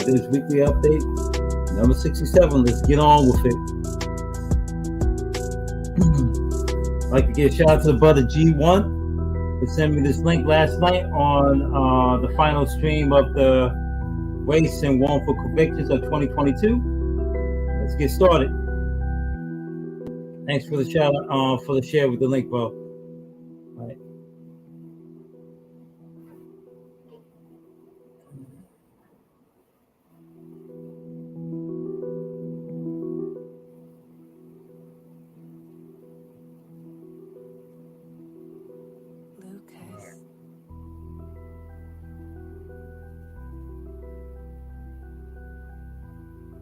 This weekly update, number 67. Let's get on with it. I'd like to give a shout out to the brother G1 who sent me this link last night on the final stream of the race and wrongful convictions of 2022. Let's get started. Thanks for the shout out, for the share with the link, bro. All right.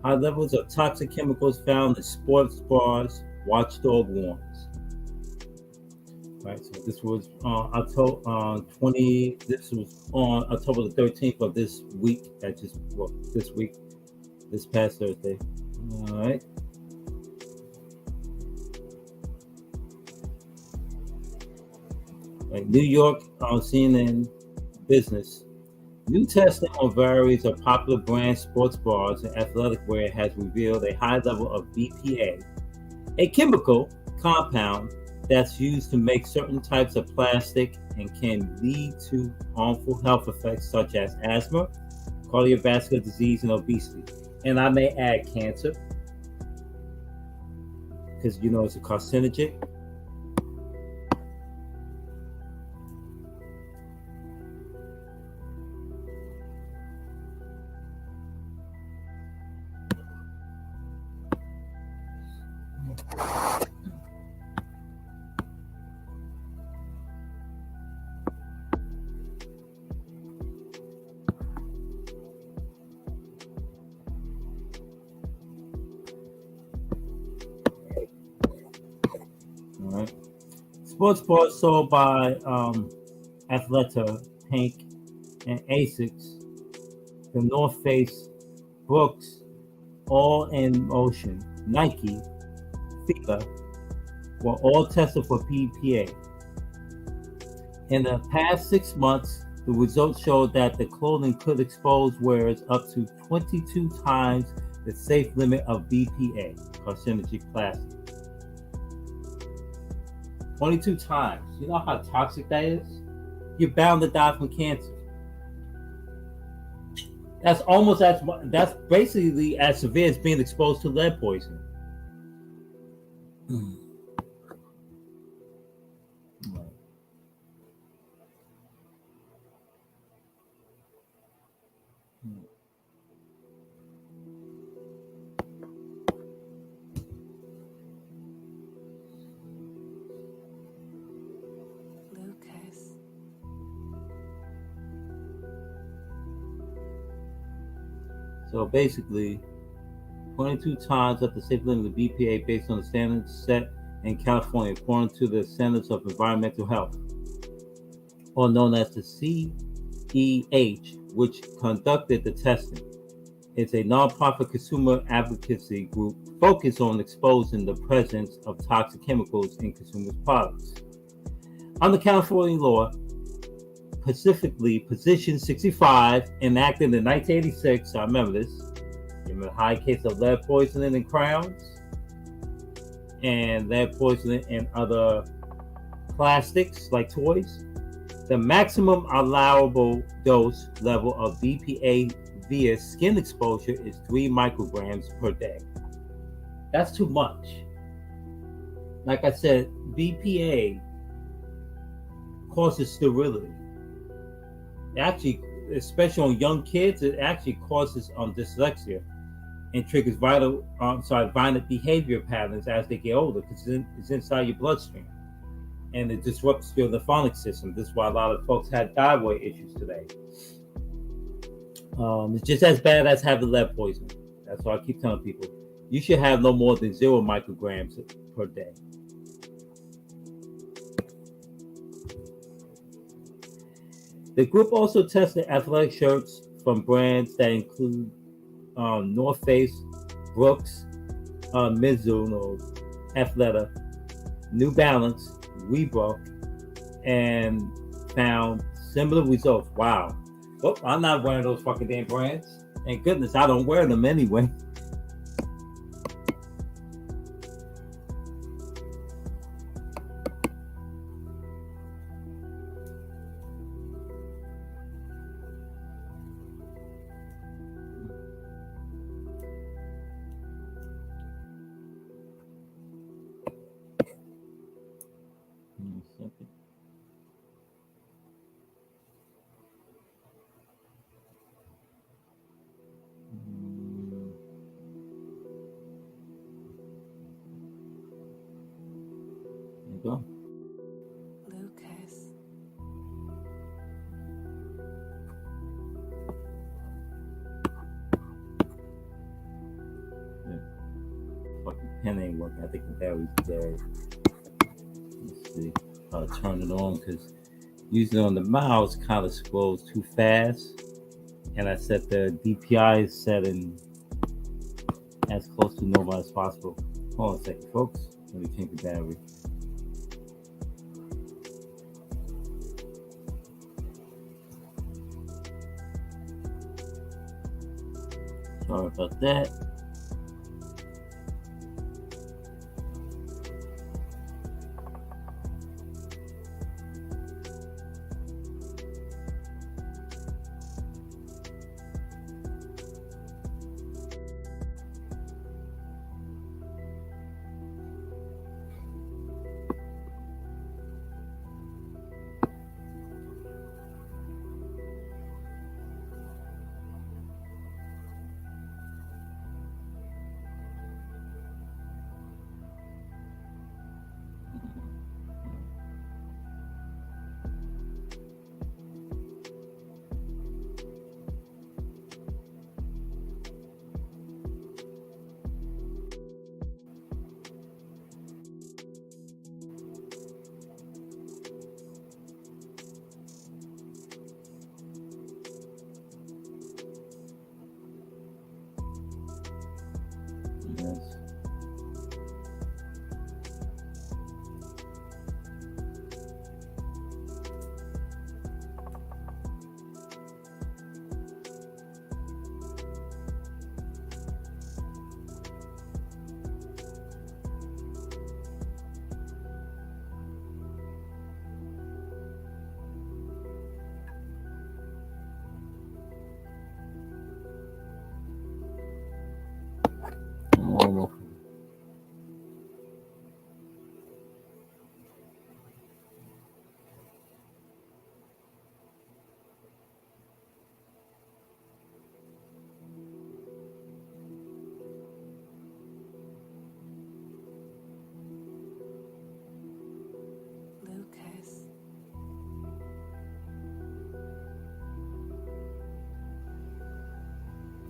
High levels of toxic chemicals found in sports bars, watchdog warns. Right, so this was This was on October the 13th of this week. This past Thursday. All right. New York CNN business. New testing on various of popular brand sports bars and athletic wear has revealed a high level of BPA, a chemical compound that's used to make certain types of plastic and can lead to harmful health effects such as asthma, cardiovascular disease, and obesity. And I may add cancer, because it's a carcinogen. Sports bars sold by Athleta, Pink, and Asics, the North Face, Brooks, All in Motion, Nike, FIBA were all tested for BPA. In the past 6 months, the results showed that the clothing could expose wearers up to 22 times the safe limit of BPA, carcinogenic plastic. 22 times. You know how toxic that is? You're bound to die from cancer. That's basically as severe as being exposed to lead poisoning. So basically, 22 times at the safe limit of BPA based on the standards set in California according to the Centers of Environmental Health, or known as the CEH, which conducted the testing. It's a nonprofit consumer advocacy group focused on exposing the presence of toxic chemicals in consumers' products. Under California law, specifically Position 65, enacted in 1986, I remember this, in the high case of lead poisoning in crowns and lead poisoning in other plastics like toys. The maximum allowable dose level of BPA via skin exposure is 3 micrograms per day. That's too much. Like I said, BPA causes sterility. Actually, especially on young kids, it actually causes dyslexia and triggers violent behavior patterns as they get older, because it's inside your bloodstream and it disrupts your lymphatic system. This is why a lot of folks have thyroid issues today. It's just as bad as having lead poisoning. That's why I keep telling people you should have no more than 0 micrograms per day. The group also tested athletic shirts from brands that include North Face, Brooks, Mizuno, Athleta, New Balance, Reebok, and found similar results. Wow. Well, I'm not wearing those fucking damn brands. Thank goodness I don't wear them anyway. Go. Lucas. Yeah. Fucking pen ain't working. I think the battery's dead. Let's see. I'll turn it on because using it on the mouse kind of scrolls too fast. And I set the DPI setting as close to normal as possible. Hold on a second, folks. Let me change the battery. Sorry about that. Yes. Almost. Lucas.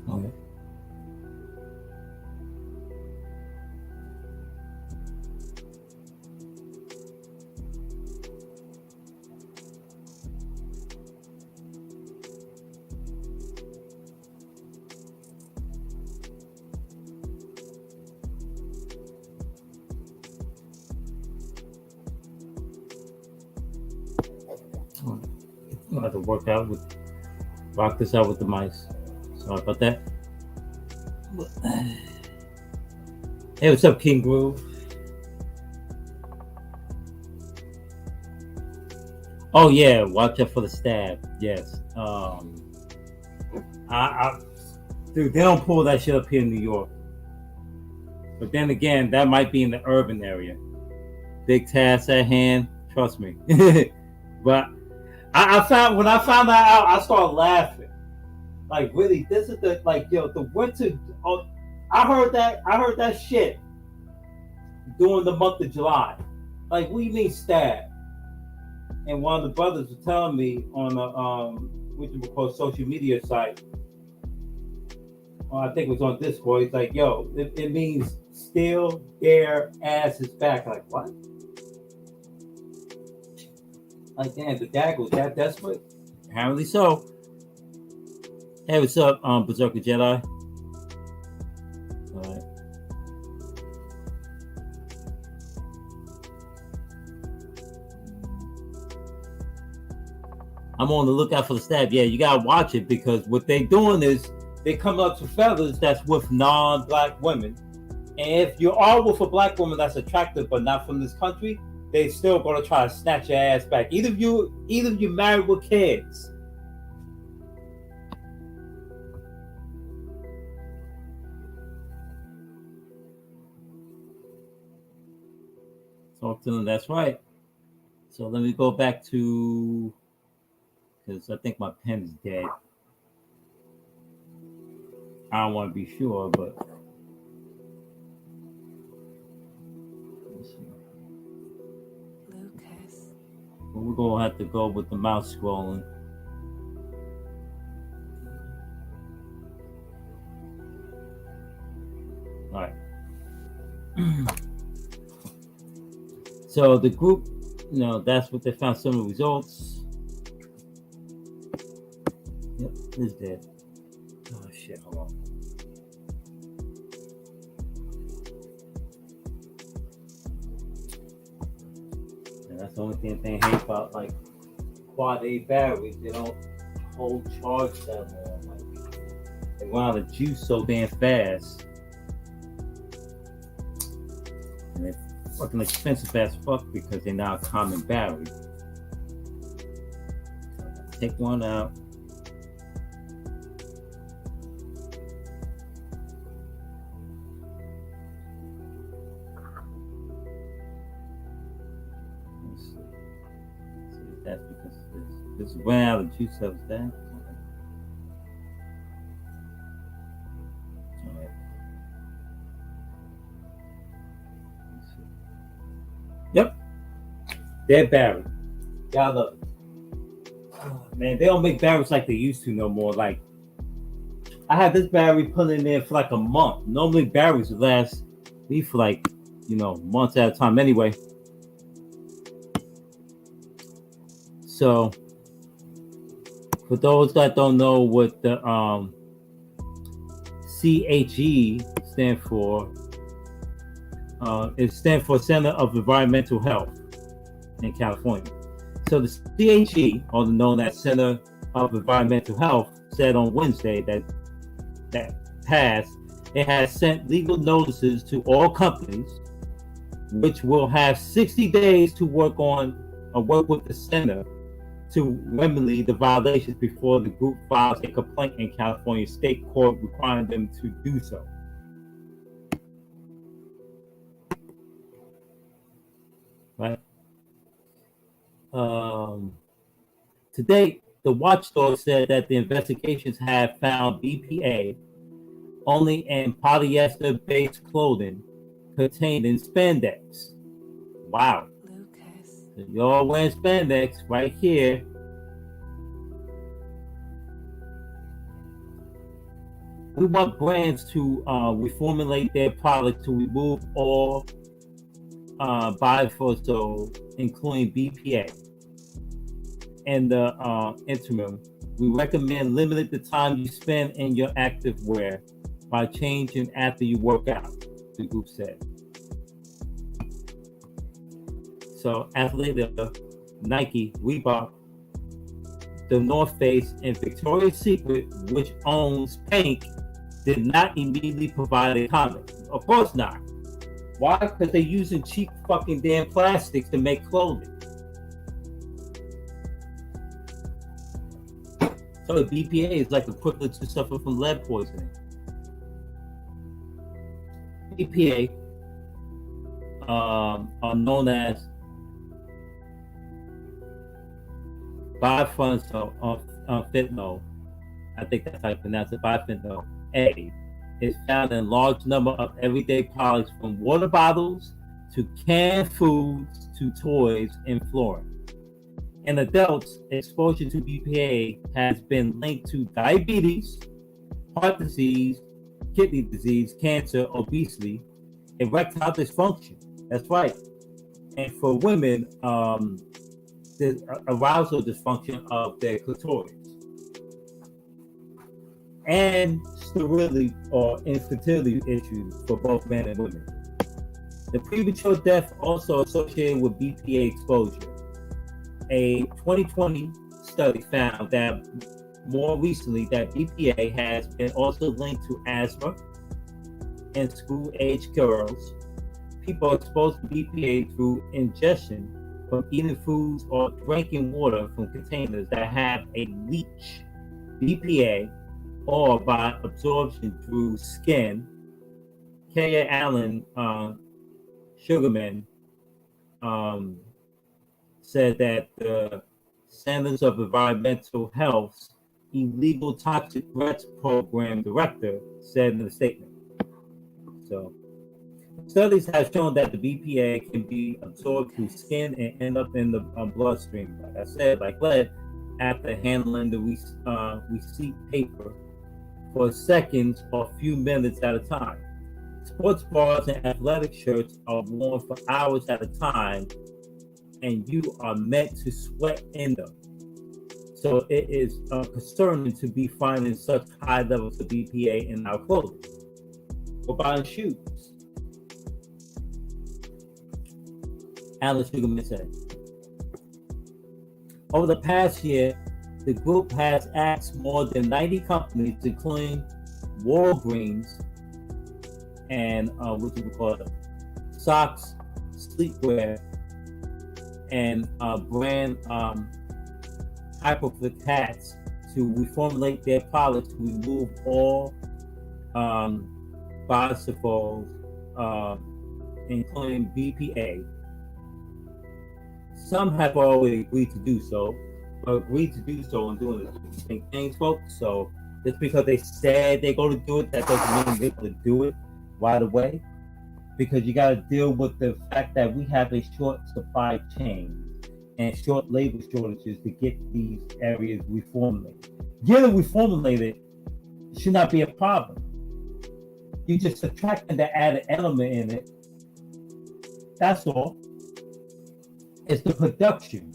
Okay. I'll have to rock this out with the mice. Sorry about that. Hey, what's up, King Groove? Oh yeah, watch out for the stab. Yes. Dude, they don't pull that shit up here in New York. But then again, that might be in the urban area. Big task at hand. Trust me. But I found when I found that out, I started laughing. Like really, this is the the winter. Oh, I heard that shit during the month of July. Like, what do you mean stab? And one of the brothers was telling me on a what you would call social media site. I think it was on Discord. He's like, "Yo, it means still their ass is back." Like, what? Like, damn, the dad was that desperate? Apparently so. Hey, what's up, Berserker Jedi? All right. I'm on the lookout for the stab. Yeah, you gotta watch it because what they doing is they come up to fellas that's with non-black women. And if you are with a black woman that's attractive but not from this country, they still gonna try to snatch your ass back. Either you married with kids. Talk to them, that's right. So let me go back to, because I think my pen is dead. I don't want to be sure, but let's see. Lucas. Well, we're gonna have to go with the mouse scrolling. All right. So the group, that's what they found. Similar results. Yep, it's dead. Oh shit! Hold on. And that's the only thing they hate about like quad A batteries. They don't hold charge that long. Like they run out of juice so damn fast. And they're fucking expensive as fuck because they're not a common battery. Take one out. Let's see. See if that's because this ran out of juice cells there. Yep, dead battery. Y'all look, man, they don't make batteries like they used to no more. Like, I had this battery put in there for like a month. Normally, batteries would last me for like, months at a time. Anyway, so for those that don't know what the CHE stand for. It stands for Center of Environmental Health in California. So the CHE, also known as Center of Environmental Health, said on Wednesday that passed, it has sent legal notices to all companies, which will have 60 days to work with the center to remedy the violations before the group files a complaint in California state court requiring them to do so. Right. To date, the watchdog said that the investigations have found BPA only in polyester-based clothing contained in spandex. Wow. Lucas. So y'all wearing spandex right here. We want brands to reformulate their product to remove all biofossil, including BPA. In the interim, we recommend limiting the time you spend in your active wear by changing after you work out, the group said. So athletes, Nike, Reebok, the North Face, and Victoria's Secret, which owns Pink, did not immediately provide a comment. Of course not. Why? Because they're using cheap fucking damn plastics to make clothing. So the BPA is like equivalent to suffering from lead poisoning. BPA are known as bifenthral, I think that's how you pronounce it, bifenthral A, is found in large number of everyday products from water bottles to canned foods to toys and flooring. In adults, exposure to BPA has been linked to diabetes, heart disease, kidney disease, cancer, obesity, erectile dysfunction. That's right. And for women, the arousal dysfunction of their clitoris. And sterility or infertility issues for both men and women. The premature death also associated with BPA exposure. A 2020 study found that more recently that BPA has been also linked to asthma in school-age girls. People exposed to BPA through ingestion from eating foods or drinking water from containers that have a leach BPA or by absorption through skin. K. Allen Sugarman said that the Centers of Environmental Health's Illegal Toxic Threats Program director said in a statement. So, studies have shown that the BPA can be absorbed through skin and end up in the bloodstream, like I said, like lead, after handling the receipt paper for seconds or a few minutes at a time. Sports bras and athletic shirts are worn for hours at a time, and you are meant to sweat in them. So it is concerning to be finding such high levels of BPA in our clothing. What about in shoes? Alan Sugarman said, over the past year, the group has asked more than 90 companies, including Walgreens and what you would call it, socks, sleepwear, and brand Hyperflick hats, to reformulate their products to remove all biosphores, including BPA. Some have already agreed to do so, but agreed to do so and doing the same things, folks. So just because they said they're going to do it, that doesn't mean they're going to do it right away. Because you got to deal with the fact that we have a short supply chain and short labor shortages to get these areas reformulated. Getting reformulated should not be a problem. You just subtracting the added element in it. That's all. It's the production.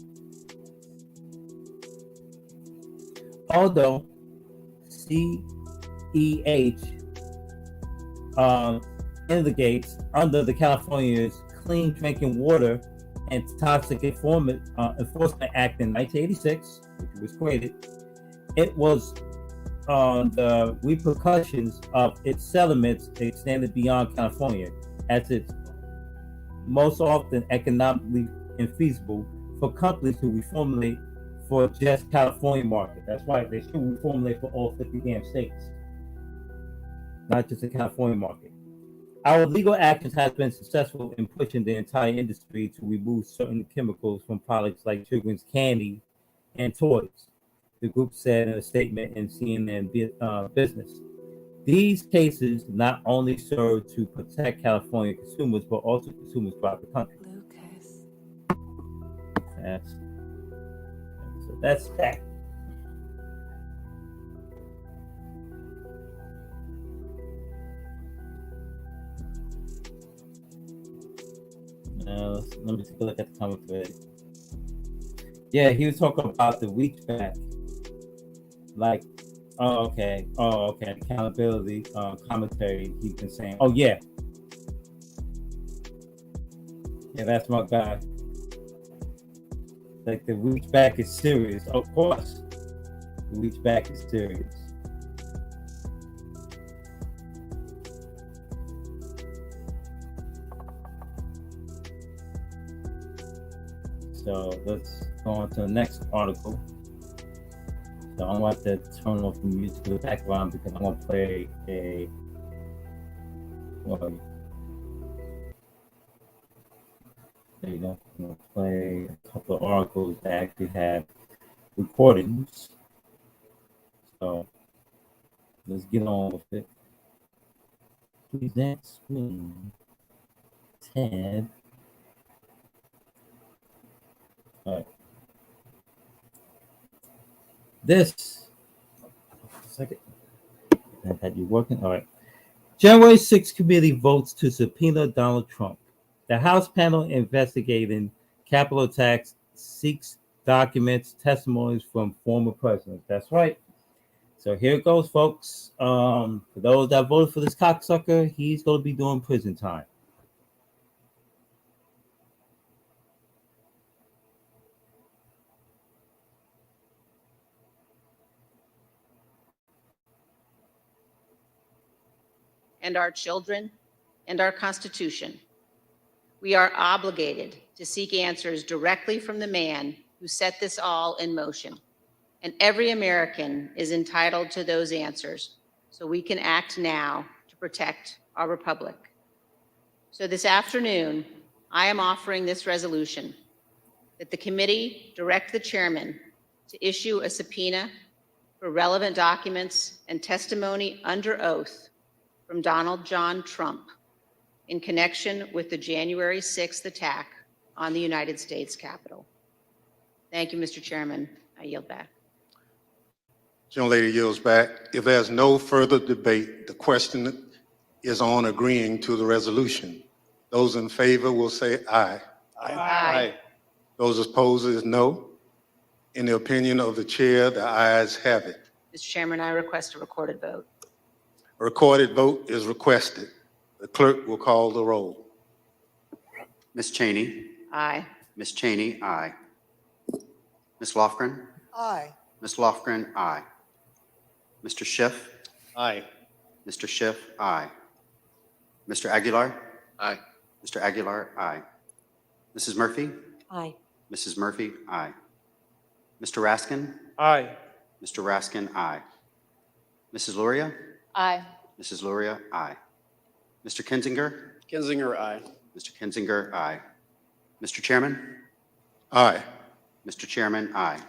Although CEH indicates under the California's Clean Drinking Water and Toxic Enforcement Act in 1986, which was created, it was the repercussions of its settlements extended beyond California, as it's most often economically infeasible for companies to reformulate for just California market. That's right, they should reformulate for all 50 damn states, not just the California market. Our legal actions have been successful in pushing the entire industry to remove certain chemicals from products like children's candy and toys, the group said in a statement in CNN Business. These cases not only serve to protect California consumers, but also consumers throughout the country. Lucas. That's that. Let me take a look at the comment thread. Yeah, he was talking about the reach back. Like, okay, accountability commentary. He's been saying, oh yeah, that's my guy. Like, the reach back is serious, of course. The reach back is serious. So let's go on to the next article. So I'm going to turn off the music in the background because I'm going to play there you go. I'm going to play a couple of articles that actually have recordings. So let's get on with it. Present screen tab. All right. This second. That you working? All right. January 6th committee votes to subpoena Donald Trump. The House panel investigating Capitol attacks seeks documents, testimonies from former presidents. That's right. So here it goes, folks. For those that voted for this cocksucker, he's going to be doing prison time. and our children and our Constitution. We are obligated to seek answers directly from the man who set this all in motion, and every American is entitled to those answers so we can act now to protect our republic. So this afternoon, I am offering this resolution that the committee direct the chairman to issue a subpoena for relevant documents and testimony under oath from Donald John Trump in connection with the January 6th attack on the United States Capitol. Thank you, Mr. Chairman. I yield back. Gentlelady yields back. If there's no further debate, the question is on agreeing to the resolution. Those in favor will say aye. Aye. Those opposed is no. In the opinion of the chair, the ayes have it. Mr. Chairman, I request a recorded vote. A recorded vote is requested. The clerk will call the roll. Ms. Cheney. Aye. Ms. Cheney, aye. Ms. Lofgren. Aye. Ms. Lofgren, aye. Mr. Schiff. Aye. Mr. Schiff, aye. Mr. Aguilar. Aye. Mr. Aguilar, aye. Mrs. Murphy. Aye. Mrs. Murphy, aye. Mr. Raskin. Aye. Mr. Raskin, aye. Mrs. Luria. Aye. Mrs. Luria, aye. Mr. Kinzinger. Kinzinger, aye. Mr. Kinzinger, aye. Mr. Chairman. Aye. Mr. Chairman, aye.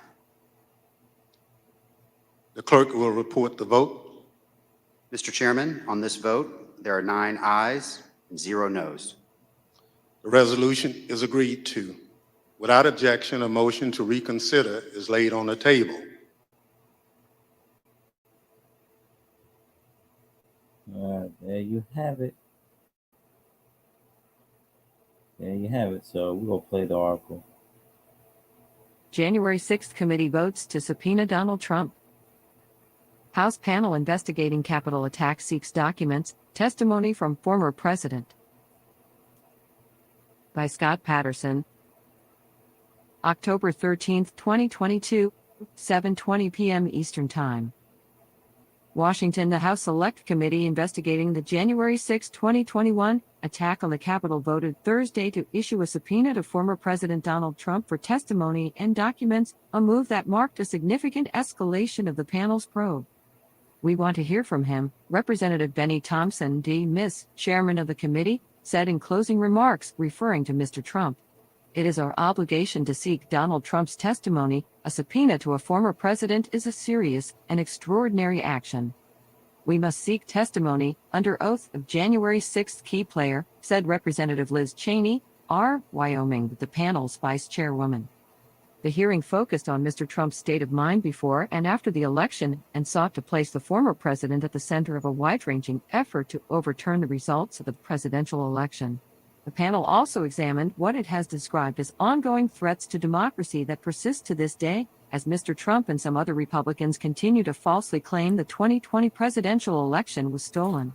The clerk will report the vote. Mr. Chairman, on this vote, there are 9 ayes and 0 noes. The resolution is agreed to. Without objection, a motion to reconsider is laid on the table. There you have it. There you have it. So we're going to play the article. January 6th committee votes to subpoena Donald Trump. House panel investigating Capitol attack seeks documents, testimony from former president. By Scott Patterson. October 13, 2022, 7:20 p.m. Eastern Time. Washington, the House Select Committee investigating the January 6, 2021 attack on the Capitol voted Thursday to issue a subpoena to former President Donald Trump for testimony and documents, a move that marked a significant escalation of the panel's probe. We want to hear from him, Representative Benny Thompson, D-Miss, chairman of the committee, said in closing remarks, referring to Mr. Trump. It is our obligation to seek Donald Trump's testimony. A subpoena to a former president is a serious and extraordinary action. We must seek testimony under oath of January 6th key player, said Representative Liz Cheney, R. Wyoming, the panel's vice chairwoman. The hearing focused on Mr. Trump's state of mind before and after the election and sought to place the former president at the center of a wide-ranging effort to overturn the results of the presidential election. The panel also examined what it has described as ongoing threats to democracy that persist to this day, as Mr. Trump and some other Republicans continue to falsely claim the 2020 presidential election was stolen.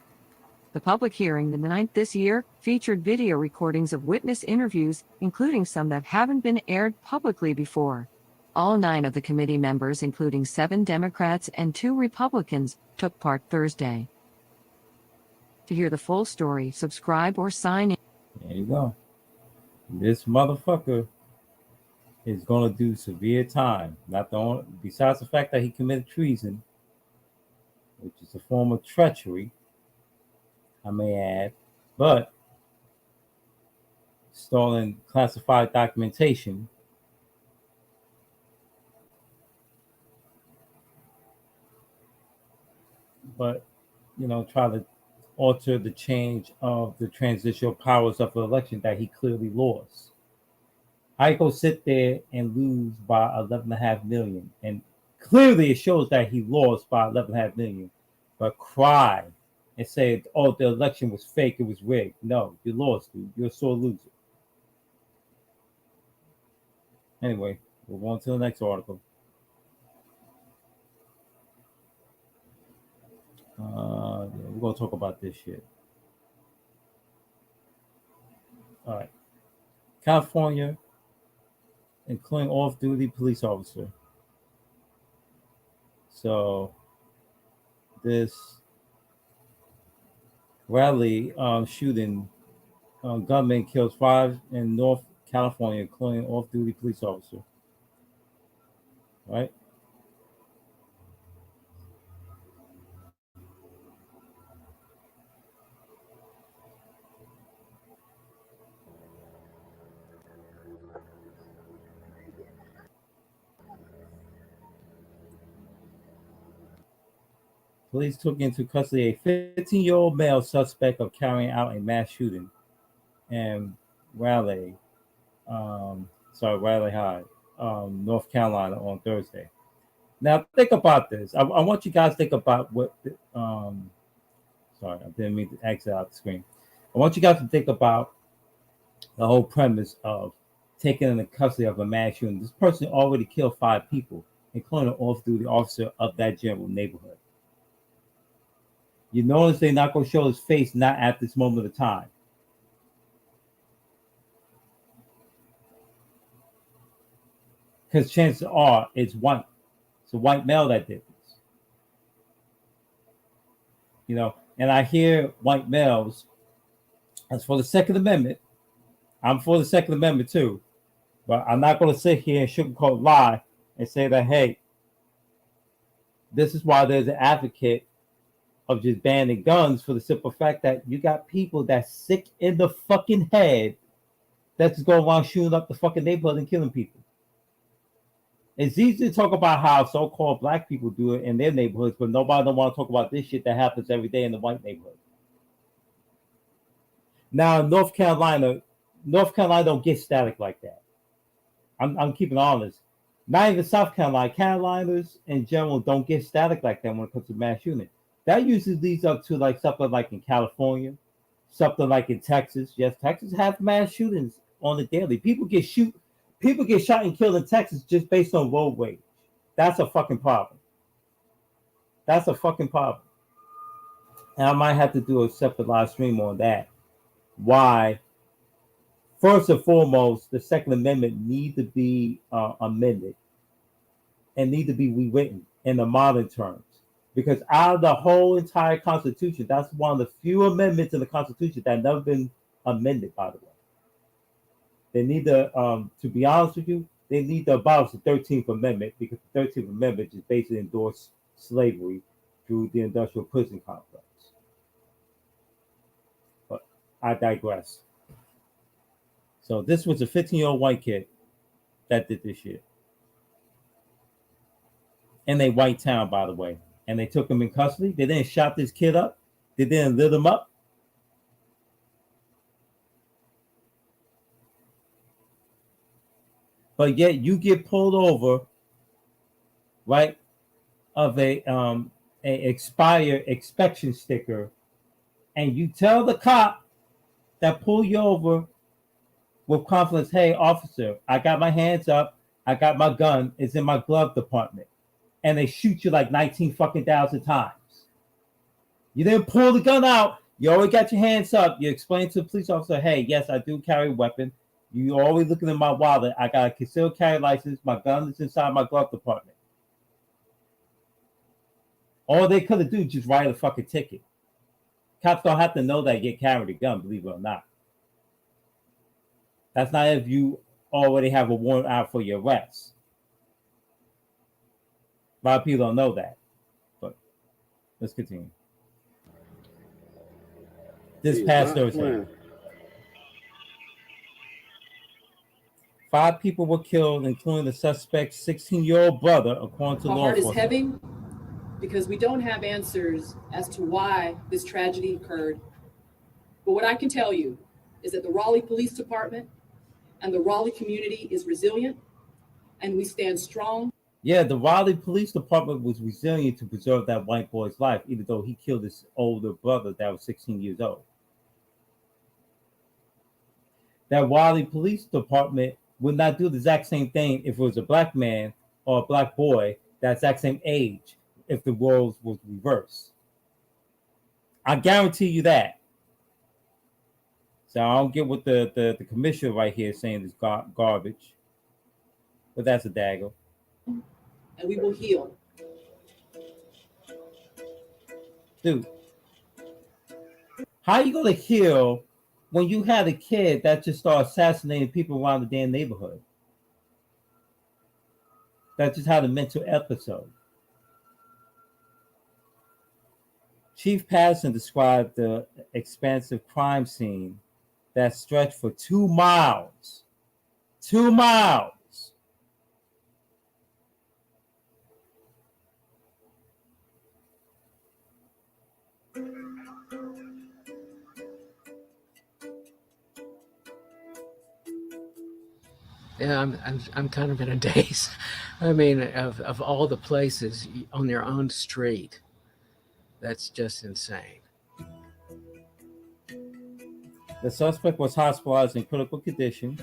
The public hearing, the 9th this year, featured video recordings of witness interviews, including some that haven't been aired publicly before. All 9 of the committee members, including 7 Democrats and 2 Republicans, took part Thursday. To hear the full story, subscribe or sign in. There you go. This motherfucker is going to do severe time. Not the only, besides the fact that he committed treason, which is a form of treachery, I may add, but stolen classified documentation, but try to alter the change of the transitional powers of the election that he clearly lost. I go sit there and lose by 11.5 million, and clearly it shows that he lost by 11.5 million, but cry and say, oh, the election was fake, it was rigged. No, you lost, dude. You're a sore loser. Anyway, we'll go on to the next article. We're going to talk about this shit. All right. California, including off-duty police officer. So, this Raleigh shooting. Gunman kills 5 in North California, including off-duty police officer. Right? Police took into custody a 15-year-old male suspect of carrying out a mass shooting in Raleigh, Raleigh High, North Carolina on Thursday. Now think about this. I want you guys to think about what. Sorry, I didn't mean to exit out the screen. I want you guys to think about the whole premise of taking into custody of a mass shooting. This person already killed 5 people, including an off-duty officer of that general neighborhood. You notice they're not going to show his face, not at this moment of time. Because chances are it's white. It's a white male that did this. You know, and I hear white males, as for the Second Amendment, I'm for the Second Amendment too, but I'm not going to sit here and sugarcoat lie and say that, hey, this is why there's an advocate of just banning guns, for the simple fact that you got people that's sick in the fucking head that's just going around shooting up the fucking neighborhood and killing people. It's easy to talk about how so-called black people do it in their neighborhoods, but nobody don't want to talk about this shit that happens every day in the white neighborhood. Now, in North Carolina don't get static like that. I'm keeping honest. Not even South Carolina. Carolinas in general don't get static like that when it comes to mass shooting. That usually leads up to like something like in California, something like in Texas. Yes, Texas has mass shootings on the daily. People get shot and killed in Texas just based on road rage. That's a fucking problem. That's a fucking problem. And I might have to do a separate live stream on that. Why? First and foremost, the Second Amendment need to be amended and need to be rewritten in the modern terms. Because out of the whole entire Constitution, that's one of the few amendments in the Constitution that have never been amended, by the way. They need to be honest with you, they need to abolish the 13th Amendment, because the 13th Amendment just basically endorsed slavery through the industrial prison complex. But I digress. So this was a 15-year-old white kid that did this shit. In a white town, by the way. And they took him in custody. They didn't shot this kid up. They didn't lit him up. But yet you get pulled over, right, of a expired inspection sticker, and you tell the cop that pulled you over with confidence, hey, officer, I got my hands up, I got my gun, it's in my glove compartment. And they shoot you like 19 fucking thousand times. You didn't pull the gun out. You already got your hands up. You explain to the police officer, hey, yes, I do carry a weapon. You always looking in my wallet. I got a concealed carry license. My gun is inside my glove compartment. All they could have do is just write a fucking ticket. Cops don't have to know that you carried a gun, believe it or not. That's not if you already have a warrant out for your arrest. A lot of people don't know that. But let's continue. This past Thursday, 5 people were killed, including the suspect's 16-year-old brother, according to Our law heart is enforcement. heavy because we don't have answers as to why this tragedy occurred. But what I can tell you is that the Raleigh Police Department and the Raleigh community is resilient, and we stand strong. Yeah, the Raleigh Police Department was resilient to preserve that white boy's life, even though he killed his older brother that was 16 years old. That Raleigh Police Department would not do the exact same thing if it was a black man or a black boy that exact same age, if the roles was reversed. I guarantee you that. So I don't get what the commissioner right here is saying is garbage. But that's a dagger. And we will heal. Dude, How are you going to heal when you had a kid that just started assassinating people around the damn neighborhood? That just had a mental episode. Chief Patterson described the expansive crime scene that stretched for 2 miles. 2 miles. Yeah, I'm kind of in a daze. I mean, of all the places on your own street, that's just insane. The suspect was hospitalized in critical condition.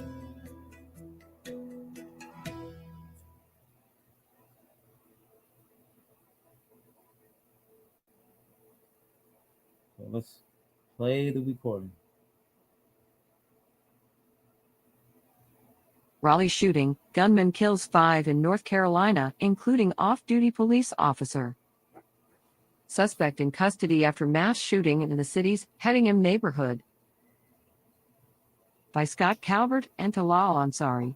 So let's play the recording. Raleigh shooting, gunman kills 5 in North Carolina, including off-duty police officer. Suspect in custody after mass shooting in the city's Hedingham neighborhood. By Scott Calvert and Talal Ansari.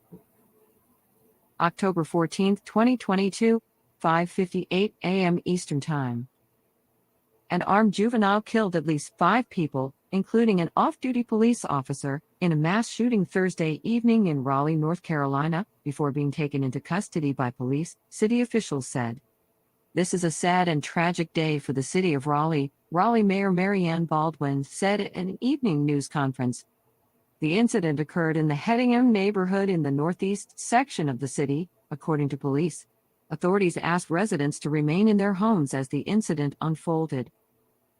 October 14, 2022, 5:58 a.m. Eastern Time. An armed juvenile killed at least 5 people, including an off-duty police officer, in a mass shooting Thursday evening in Raleigh, North Carolina, before being taken into custody by police, city officials said. This is a sad and tragic day for the city of Raleigh, Raleigh Mayor Marianne Baldwin said at an evening news conference. The incident occurred in the Hedingham neighborhood in the northeast section of the city, according to police. Authorities asked residents to remain in their homes as the incident unfolded.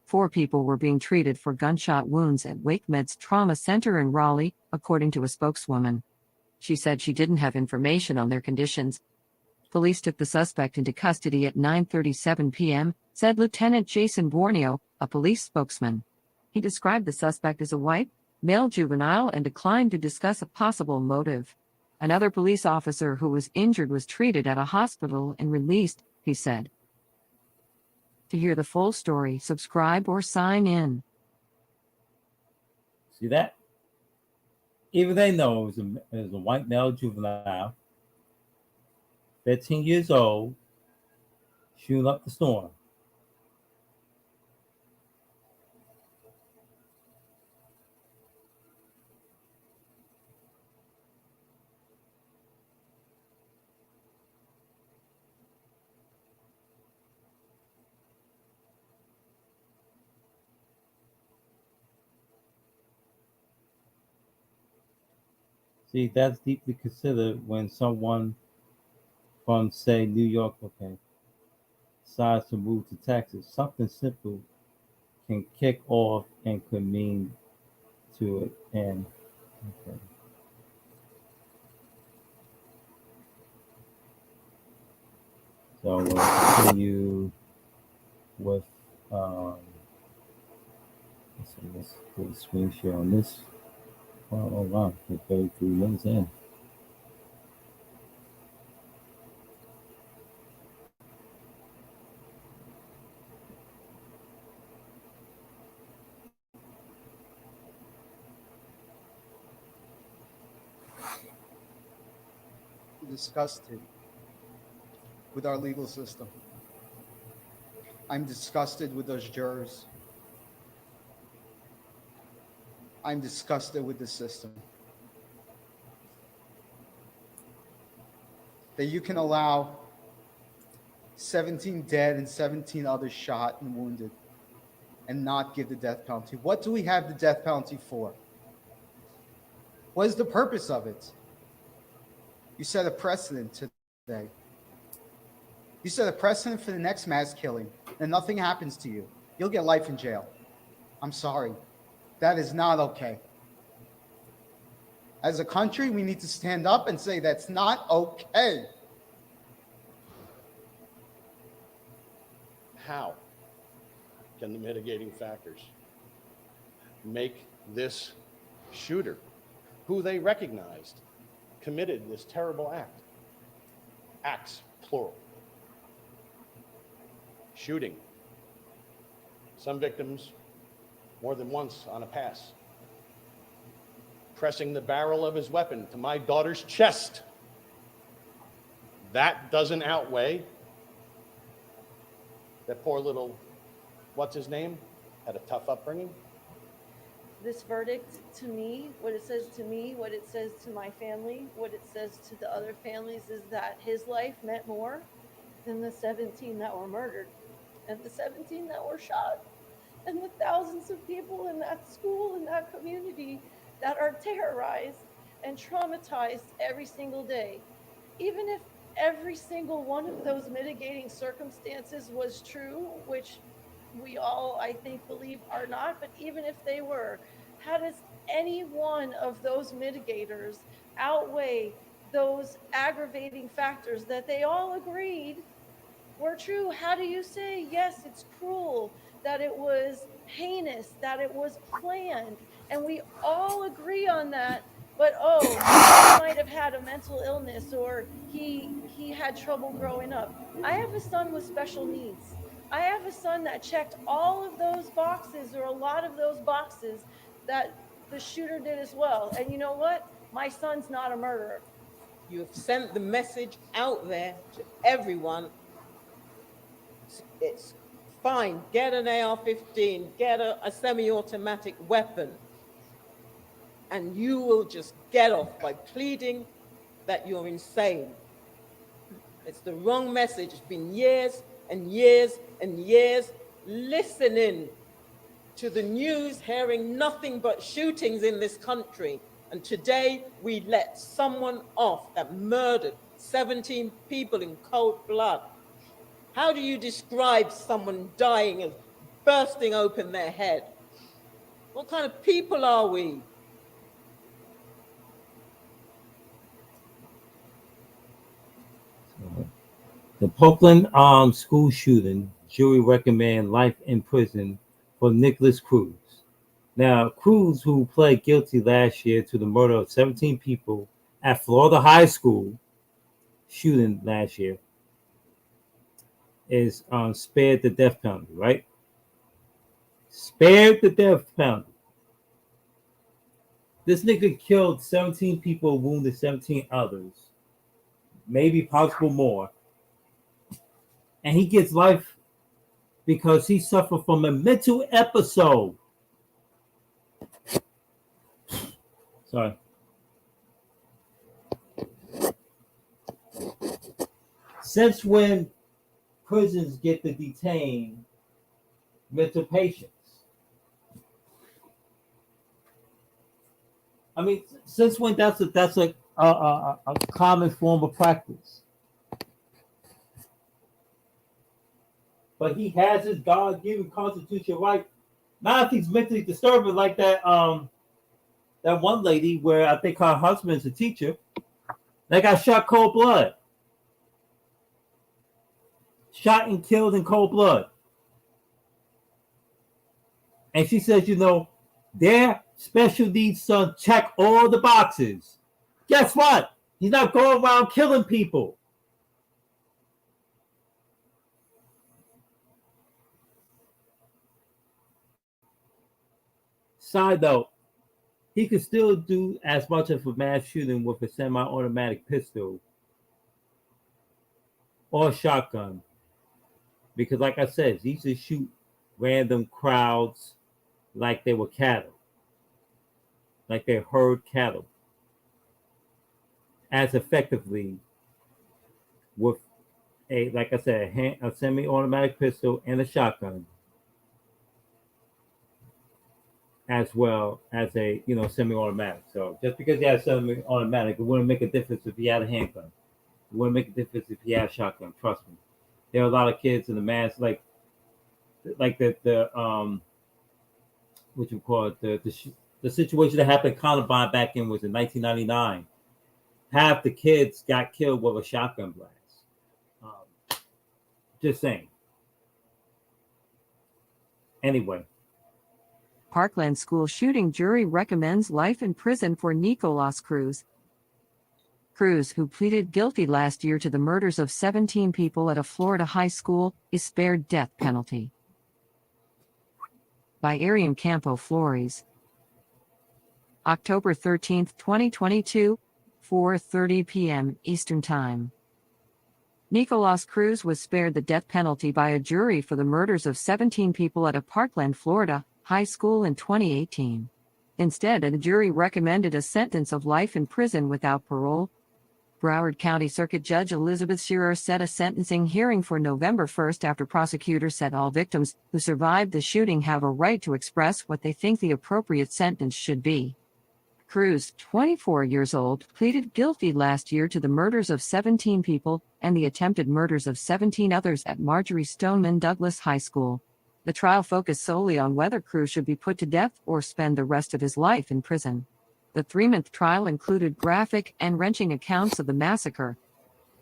4 people were being treated for gunshot wounds at WakeMed's Trauma Center in Raleigh, according to a spokeswoman. She said she didn't have information on their conditions. Police took the suspect into custody at 9:37 p.m., said Lieutenant Jason Borneo, a police spokesman. He described the suspect as a white, male juvenile and declined to discuss a possible motive. Another police officer who was injured was treated at a hospital and released, he said. To hear the full story, subscribe or sign in. See that? Even they know it was a white male juvenile, 15 years old, shooting up the storm. See, that's deeply considered when someone from, say, New York, decides to move to Texas. Something simple can kick off and could mean to it. And okay. So we'll continue with, let's do a screen share on this. Oh wow, we're 33 minutes in. Disgusted with our legal system. I'm disgusted with those jurors. I'm disgusted with the system. That you can allow 17 dead and 17 others shot and wounded and not give the death penalty. What do we have the death penalty for? What is the purpose of it? You set a precedent today. You set a precedent for the next mass killing, and nothing happens to you. You'll get life in jail. I'm sorry. That is not okay. As a country, we need to stand up and say that's not okay. How can the mitigating factors make this shooter, who they recognized committed this terrible act, acts plural, shooting some victims more than once on a pass, pressing the barrel of his weapon to my daughter's chest. That doesn't outweigh that poor little, what's his name, had a tough upbringing. This verdict, to me, what it says to me, what it says to my family, what it says to the other families is that his life meant more than the 17 that were murdered and the 17 that were shot and the thousands of people in that school, in that community that are terrorized and traumatized every single day. Even if every single one of those mitigating circumstances was true, which we all, I think, believe are not, but even if they were, how does any one of those mitigators outweigh those aggravating factors that they all agreed were true? How do you say, yes, it's cruel, that it was heinous, that it was planned, and we all agree on that, but oh, he might have had a mental illness or he had trouble growing up. I have a son with special needs. I have a son that checked all of those boxes, or a lot of those boxes, that the shooter did as well. And you know what? My son's not a murderer. You have sent the message out there to everyone. It's fine. Get an AR-15, get a semi-automatic weapon, and you will just get off by pleading that you're insane. It's the wrong message. It's been years and years and years listening to the news, hearing nothing but shootings in this country. And today we let someone off that murdered 17 people in cold blood. How do you describe someone dying and bursting open their head? What kind of people are we? The Parkland school shooting, jury recommend life in prison for Nicholas Cruz. Now, Cruz, who pled guilty last year to the murder of 17 people at Florida High School shooting last year, is spared the death penalty, right? Spared the death penalty. This nigga killed 17 people, wounded 17 others, maybe possible more. And he gets life because he suffered from a mental episode. Sorry. Since when prisons get to detain mental patients? I mean, since when that's a common form of practice? But he has his God-given constitutional right. Not if he's mentally disturbed, like that that one lady where I think her husband's a teacher that got shot cold blood. Shot and killed in cold blood. And she says, you know, their special needs son check all the boxes. Guess what? He's not going around killing people. Side note, he could still do as much of a mass shooting with a semi-automatic pistol or a shotgun. Because like I said, he used to shoot random crowds like they were cattle. Like they herd cattle. As effectively with a, like I said, a semi-automatic pistol and a shotgun. As well as a, you know, semi-automatic. So just because he had a semi-automatic, it wouldn't make a difference if he had a handgun. It wouldn't make a difference if he had a shotgun. Trust me. There are a lot of kids in the mass, like the what you call it, the situation that happened in Columbine back in was in 1999. Half the kids got killed with a shotgun blast. Just saying. Anyway. Parkland school shooting jury recommends life in prison for Nicolas Cruz. Cruz, who pleaded guilty last year to the murders of 17 people at a Florida high school, is spared death penalty. by Ariam Campo Flores. October 13, 2022, 4:30 p.m. Eastern Time. Nicolas Cruz was spared the death penalty by a jury for the murders of 17 people at a Parkland, Florida, high school in 2018. Instead, a jury recommended a sentence of life in prison without parole. Broward County Circuit Judge Elizabeth Shearer set a sentencing hearing for November 1st after prosecutors said all victims who survived the shooting have a right to express what they think the appropriate sentence should be. Cruz, 24 years old, pleaded guilty last year to the murders of 17 people and the attempted murders of 17 others at Marjorie Stoneman Douglas High School. The trial focused solely on whether Cruz should be put to death or spend the rest of his life in prison. The 3-month trial included graphic and wrenching accounts of the massacre.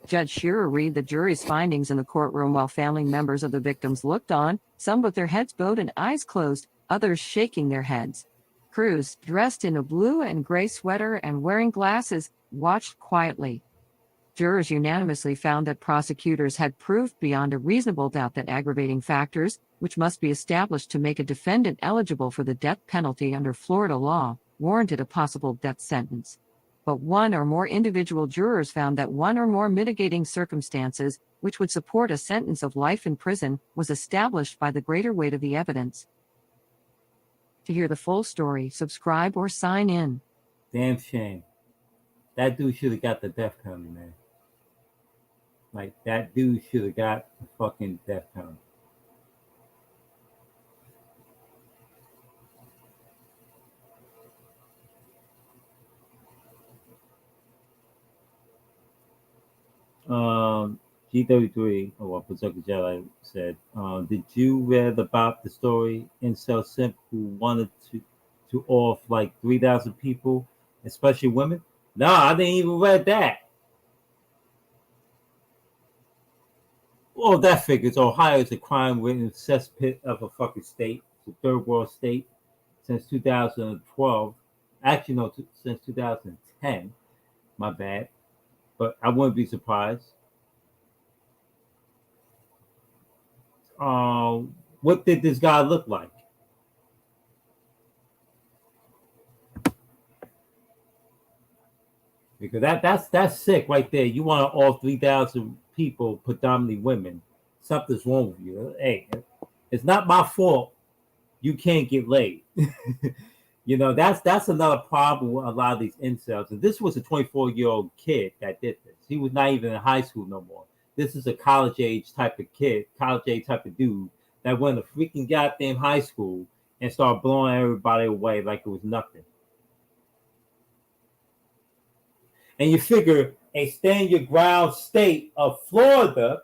Judge Shearer read the jury's findings in the courtroom while family members of the victims looked on, some with their heads bowed and eyes closed, others shaking their heads. Cruz, dressed in a blue and gray sweater and wearing glasses, watched quietly. Jurors unanimously found that prosecutors had proved beyond a reasonable doubt that aggravating factors, which must be established to make a defendant eligible for the death penalty under Florida law, warranted a possible death sentence. But one or more individual jurors found that one or more mitigating circumstances, which would support a sentence of life in prison, was established by the greater weight of the evidence. To hear the full story, subscribe or sign in. Damn shame. That dude should have got the death penalty, man. Like, that dude should have got the fucking death penalty. G33, or what Pazuka Jedi said, did you read about the story Incel Simp who wanted to off like 3,000 people, especially women? No, I didn't even read that. Well, that figures. Ohio is a crime-ridden cesspit of a fucking state. It's a third world state since 2012. Actually, no, since 2010. My bad. But I wouldn't be surprised. What did this guy look like? Because that's sick right there. You want to all 3,000 people, predominantly women. Something's wrong with you. Hey, it's not my fault you can't get laid. You know, that's another problem with a lot of these incels. And this was a 24-year-old kid that did this. He was not even in high school no more. This is a college age type of kid, college age type of dude that went to freaking goddamn high school and started blowing everybody away like it was nothing. And you figure a stand your ground state of Florida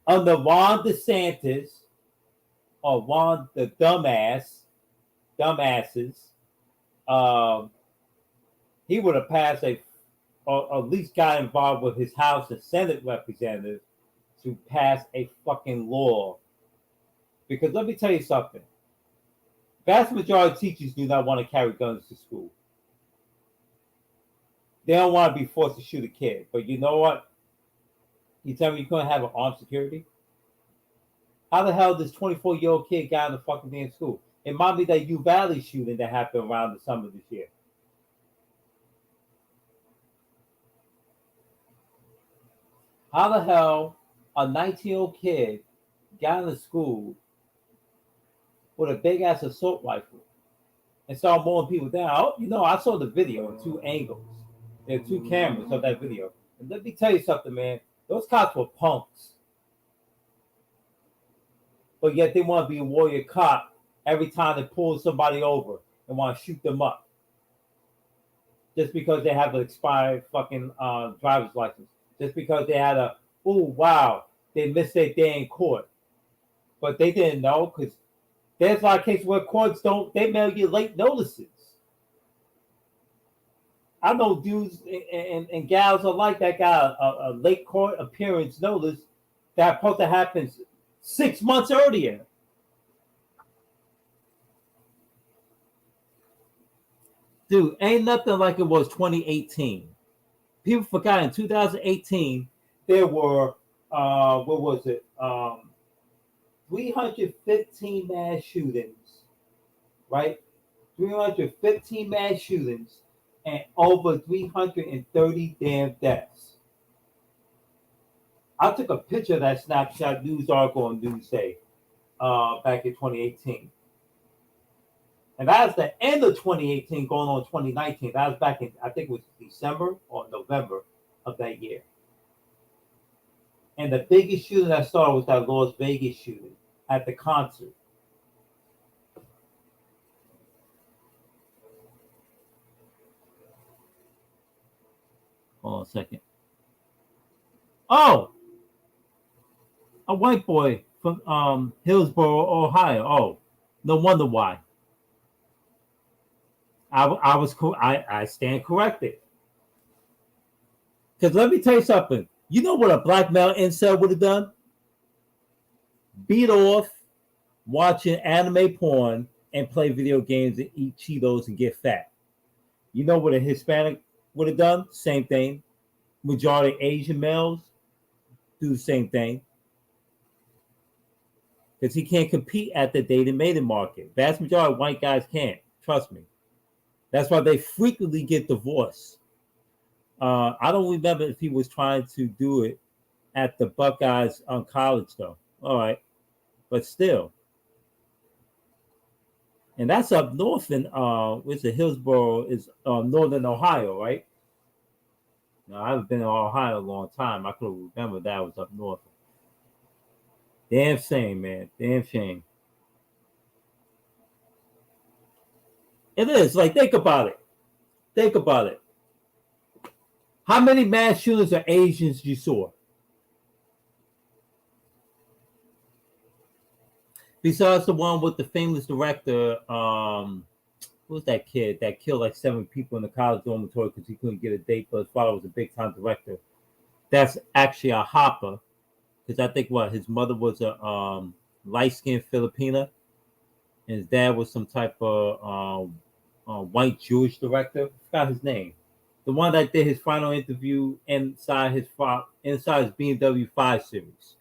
under Ron DeSantis or Ron the dumbasses, he would have passed or at least got involved with his House and Senate representatives to pass a fucking law. Because let me tell you something. Vast majority of teachers do not want to carry guns to school. They don't want to be forced to shoot a kid. But you know what? You tell me you're going to have an armed security? How the hell this 24-year-old kid got in the fucking damn school? It might be that Uvalde shooting that happened around the summer this year. How the hell a 19-year-old kid got into school with a big-ass assault rifle and started mowing people down? Oh, you know, I saw the video in two angles. There are two cameras of that video. And let me tell you something, man. Those cops were punks. But yet they want to be a warrior cop every time they pull somebody over and want to shoot them up. Just because they have an expired fucking driver's license. Just because they had they missed their day in court. But they didn't know, because there's a lot of cases where courts they mail you late notices. I know dudes and gals alike that got a late court appearance notice that's supposed to happen 6 months earlier. Dude, ain't nothing like it was 2018. People forgot in 2018 there were 315 mass shootings, right? 315 mass shootings and over 330 damn deaths. I took a picture of that snapshot news article on Newsday back in 2018. And that was the end of 2018 going on 2019. That was back in, I think it was December or November of that year. And the biggest shooting I saw was that Las Vegas shooting at the concert. Hold on a second. Oh, a white boy from Hillsboro, Ohio. Oh, no wonder why. I stand corrected. Because let me tell you something. You know what a black male incel would have done? Beat off, watching anime porn, and play video games and eat Cheetos and get fat. You know what a Hispanic would have done? Same thing. Majority Asian males do the same thing. Because he can't compete at the dating mating market. Vast majority of white guys can't. Trust me. That's why they frequently get divorced. I don't remember if he was trying to do it at the Buckeyes on college, though. All right. But still. And that's up north in, where's the Hillsboro? Is northern Ohio, right? Now, I haven't been in Ohio a long time. I could remember that was up north. Damn shame, man. Damn shame. It is. Like, think about it. Think about it. How many mass shootings of Asians you saw? Besides the one with the famous director, who was that kid that killed like 7 people in the college dormitory because he couldn't get a date, but his father was a big-time director. That's actually a hopper, because I think his mother was a light-skinned Filipina, and his dad was some type of white Jewish director. I forgot his name. The one that did his final interview inside his BMW 5 Series.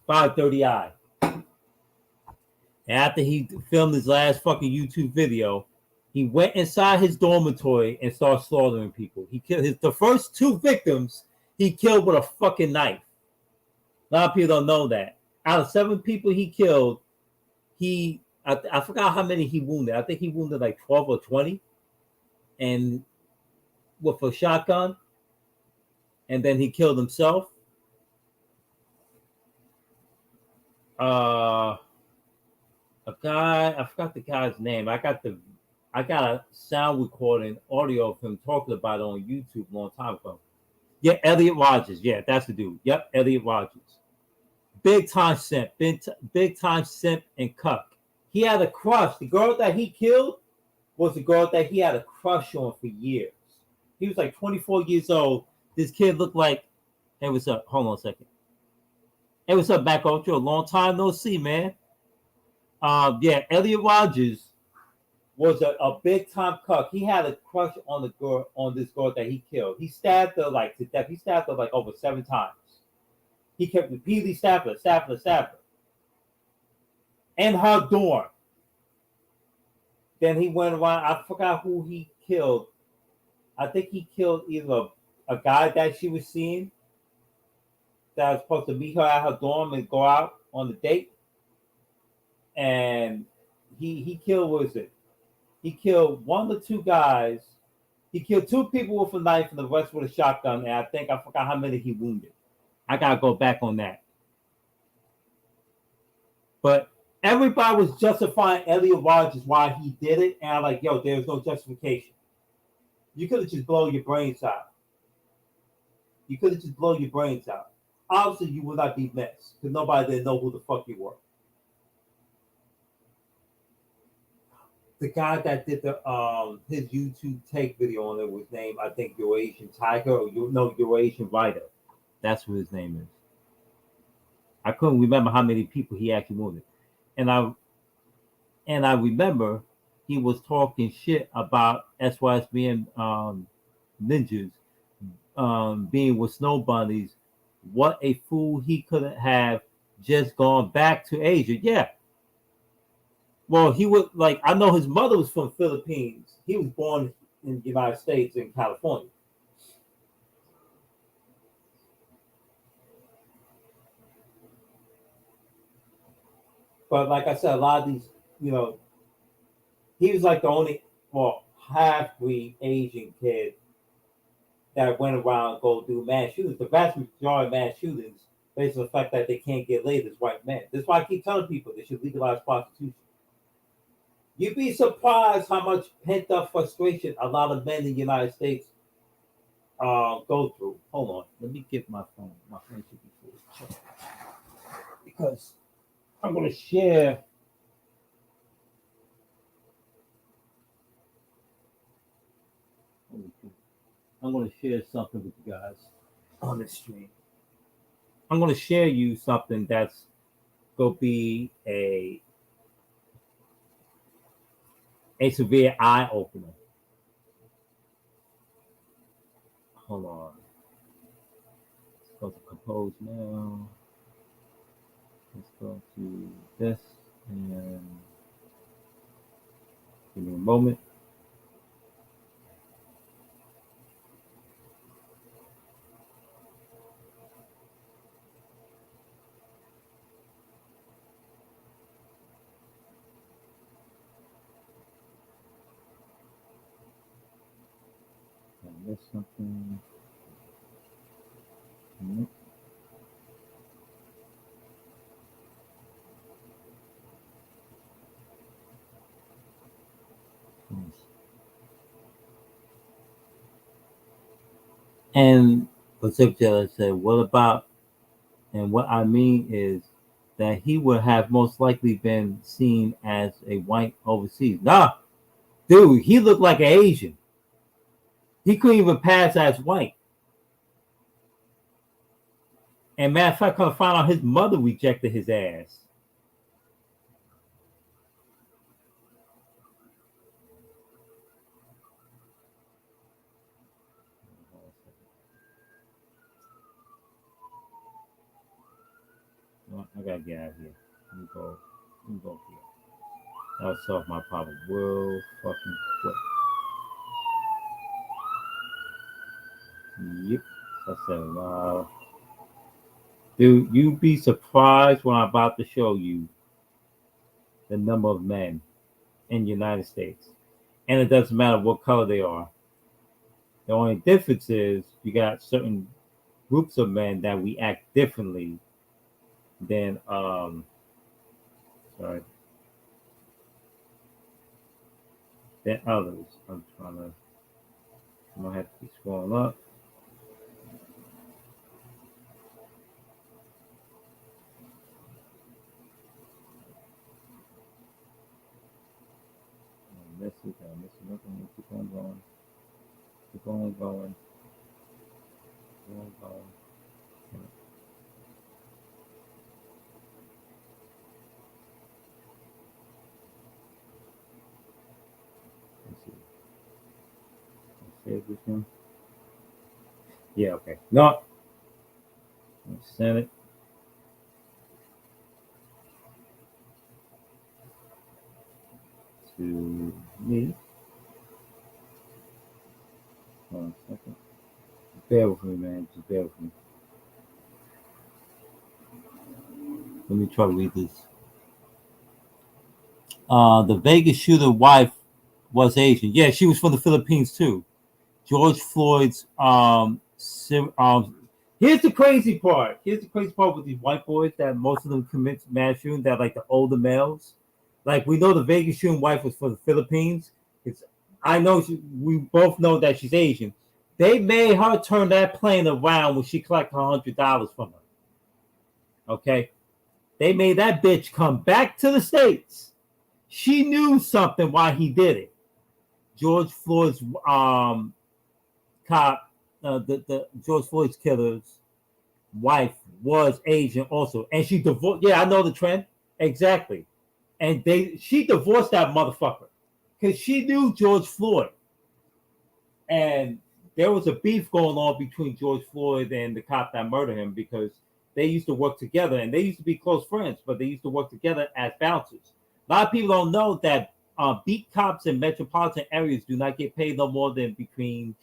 530i. And after he filmed his last fucking YouTube video, he went inside his dormitory and started slaughtering people. He killed the first 2 victims he killed with a fucking knife. A lot of people don't know that. Out of 7 people he killed, I forgot how many he wounded. I think he wounded like 12 or 20. And with a shotgun. And then he killed himself. A guy, I forgot the guy's name. I got a sound recording audio of him talking about it on YouTube a long time ago. Yeah, Elliot Rogers. Yeah, that's the dude. Yep, Elliot Rogers. Big time simp. Big time simp and cuck. He had a crush. The girl that he killed was the girl that he had a crush on for years. He was like 24 years old. This kid looked like, hey, what's up? Hold on a second. Hey, what's up, Back Ultra? A long time no see, man. Yeah, Elliot Rogers was a big time cuck. He had a crush on this girl that he killed. He stabbed her like to death. He stabbed her like over 7 times. He kept repeatedly stabbing her. In her dorm. Then he went around. I forgot who he killed. I think he killed either a guy that she was seeing that was supposed to meet her at her dorm and go out on the date. And he killed, what is it? He killed 1 or 2 guys. He killed 2 people with a knife and the rest with a shotgun. And I forgot how many he wounded. I gotta go back on that. But everybody was justifying Elliot Rogers why he did it. And I'm like, yo, there's no justification. You could have just blown your brains out. Obviously, you would not be missed because nobody didn't know who the fuck you were. The guy that did his YouTube take video on it was named, I think, Eurasian Tiger or Eurasian Rider. That's what his name is. I couldn't remember how many people he actually wounded. And I remember he was talking shit about SYS being ninjas, being with snow bunnies. What a fool he couldn't have just gone back to Asia. Yeah. Well, he was like, I know his mother was from Philippines. He was born in the United States in California. But like I said, a lot of these, he was like the only, well, half-breed Asian kid that went around and go do mass shootings. The vast majority of mass shootings, based on the fact that they can't get laid as white men. That's why I keep telling people they should legalize prostitution. You'd be surprised how much pent-up frustration a lot of men in the United States go through. Hold on, let me get my phone. My phone should be full. Because I'm going to share. I'm going to share something with you guys on the stream. I'm going to share you something that's going to be a severe eye opener. Hold on. Let's go to compose now. Let's go to this and give me a moment. I missed something. Nope. And Pacific said, what about, and what I mean is that he would have most likely been seen as a white overseas. Nah, dude, he looked like an Asian. He couldn't even pass as white. And matter of fact, come to find out his mother rejected his ass. I gotta get out of here. Let me go here. That'll solve my problem real fucking quick. Yep. I said, wow. Dude, you'd be surprised when I'm about to show you the number of men in the United States. And it doesn't matter what color they are. The only difference is you got certain groups of men that we act differently than than others. I'm gonna have to keep scrolling up. I miss nothing. Keep on going. Keep on going. Keep on going. Let's see. Save this one. Yeah, okay. No. Send it. To me. Hold on a second. Bear with me, man. Just bear with me. Let me try to read this. The Vegas shooter wife was Asian. Yeah, she was from the Philippines too. George Floyd's here's the crazy part. Here's the crazy part with these white boys that most of them commit mass shooting, that like the older males. Like we know the Vegas shooting wife was from the Philippines. I know we both know that she's Asian. They made her turn that plane around when she collected $100 from her. Okay? They made that bitch come back to the States. She knew something why he did it. George Floyd's cop, the George Floyd's killer's wife was Asian also, and she divorced. Yeah, I know the trend exactly. And she divorced that motherfucker because she knew George Floyd, and there was a beef going on between George Floyd and the cop that murdered him because they used to work together, and they used to be close friends, but they used to work together as bouncers. A lot of people don't know that beat cops in metropolitan areas do not get paid no more than between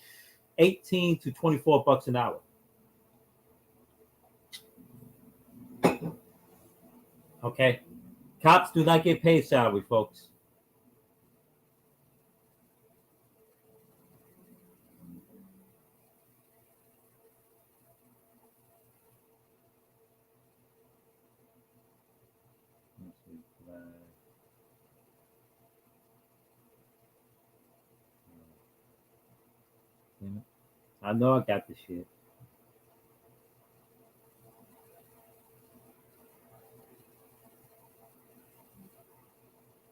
18 to 24 bucks an hour. Okay? Cops do not get paid salary, folks. I know I got the shit.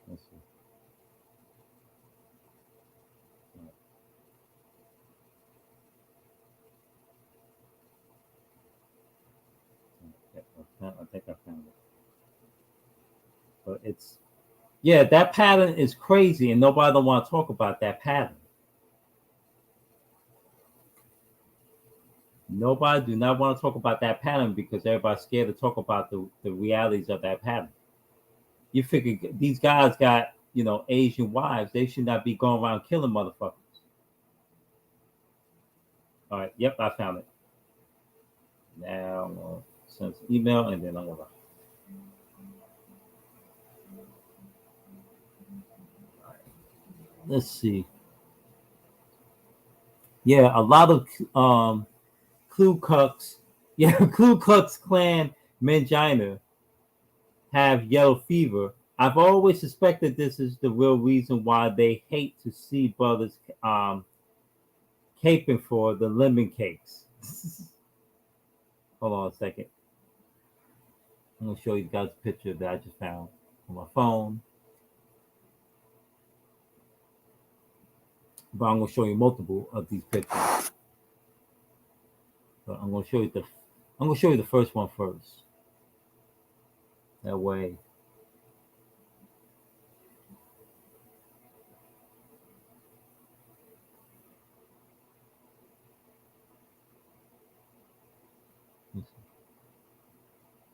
Let's see. I think I found it. But it's, yeah, that pattern is crazy, and nobody don't want to talk about that pattern. Nobody do not want to talk about that pattern because everybody's scared to talk about the realities of that pattern. You figure these guys got, Asian wives. They should not be going around killing motherfuckers. All right. Yep, I found it. Now I'm going to send an email, and then I'm going to... Let's see. Yeah, a lot of Ku Klux Klan mangina have yellow fever. I've always suspected this is the real reason why they hate to see brothers caping for the lemon cakes. Hold on a second. I'm going to show you guys a picture that I just found on my phone. But I'm going to show you multiple of these pictures. But I'm going to show you the first one first. That way.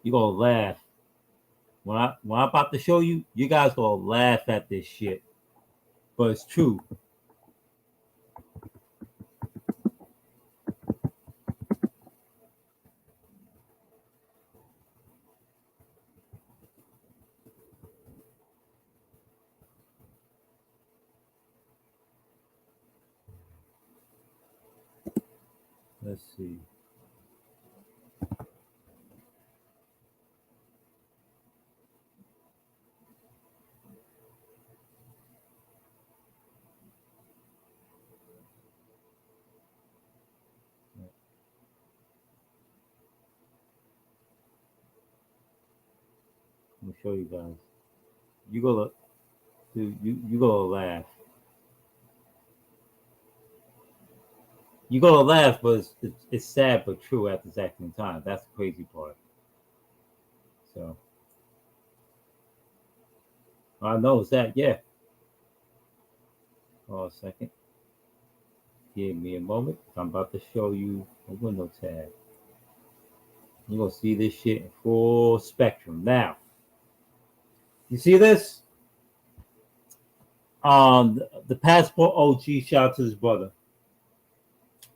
You're gonna laugh. When I'm about to show you, you guys gonna laugh at this shit. But it's true. Let's see. I'm gonna show you guys. You gonna laugh. You're gonna laugh, but it's sad but true at the exact same time. That's the crazy part. So I know it's that, yeah. Hold on a second. Give me a moment. I'm about to show you a window tab. You're gonna see this shit in full spectrum. Now, you see this? The passport OG shout out to his brother.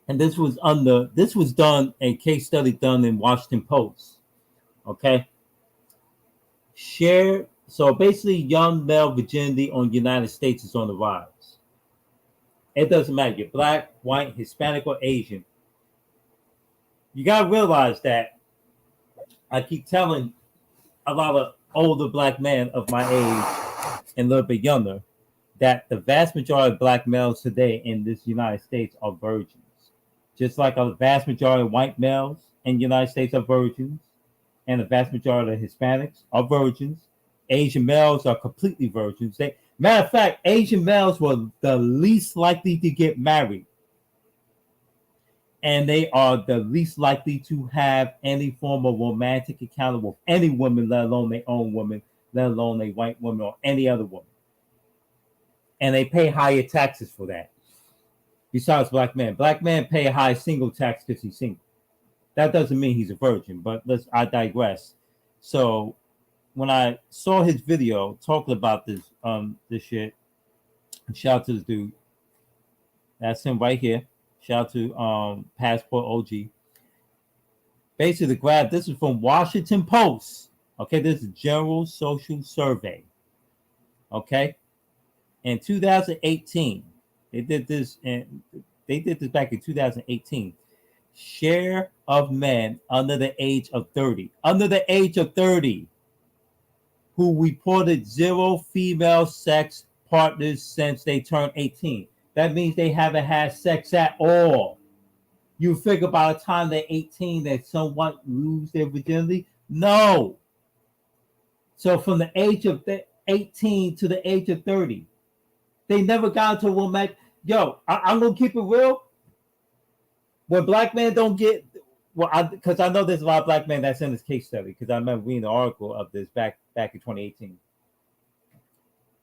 And this was done, a case study done in Washington Post. Okay. So basically young male virginity on the United States is on the rise. It doesn't matter. You're black, white, Hispanic, or Asian. You gotta realize that I keep telling a lot of older black men of my age and a little bit younger that the vast majority of black males today in this United States are virgins. Just like a vast majority of white males in the United States are virgins, and the vast majority of Hispanics are virgins. Asian males are completely virgins. Matter of fact, Asian males were the least likely to get married. And they are the least likely to have any form of romantic encounter with any woman, let alone their own woman, let alone a white woman or any other woman. And they pay higher taxes for that. Besides black men. Black men pay a high single tax because he's single. That doesn't mean he's a virgin, but I digress. So when I saw his video talking about this shit, shout out to this dude. That's him right here. Shout out to Passport OG. Basically, the graph, this is from Washington Post. Okay, this is General Social Survey. Okay, in 2018, they did this, and they did this back in 2018. Share of men under the age of 30, who reported zero female sex partners since they turned 18. That means they haven't had sex at all. You figure by the time they're 18 that someone lose their virginity? No. So from the age of 18 to the age of 30, they never got into a woman. Yo, I'm going to keep it real. When black men don't get, well, because I know there's a lot of black men that's in this case study, because I remember reading the article of this back in 2018.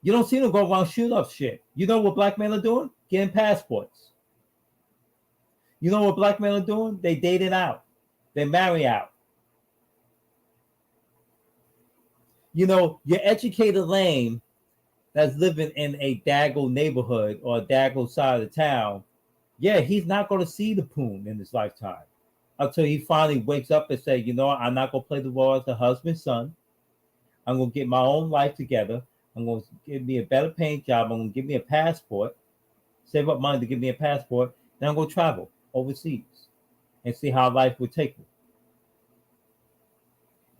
You don't see them go around shooting up shit. You know what black men are doing? Getting passports. You know what black men are doing? They dating out. They marry out. You know, your educated lame that's living in a Dago neighborhood or a Dago side of the town, yeah, he's not going to see the poon in his lifetime until he finally wakes up and say, you know what, I'm not going to play the role as a husband, son. I'm going to get my own life together. I'm going to give me a better paying job. I'm going to give me a passport, save up money to give me a passport. Then I'm going to travel overseas and see how life would take me.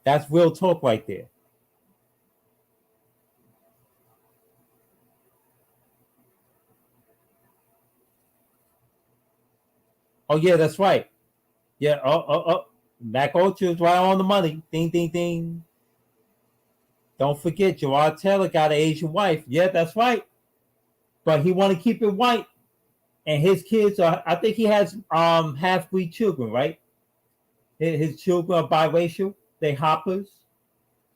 That's real talk right there. Oh, yeah, that's right. Yeah, Mac Ultra's right on the money. Ding, ding, ding. Don't forget, Gerard Taylor got an Asian wife. Yeah, that's right. But he want to keep it white. And his kids are, I think he has half-breed children, right? His children are biracial. They hoppers.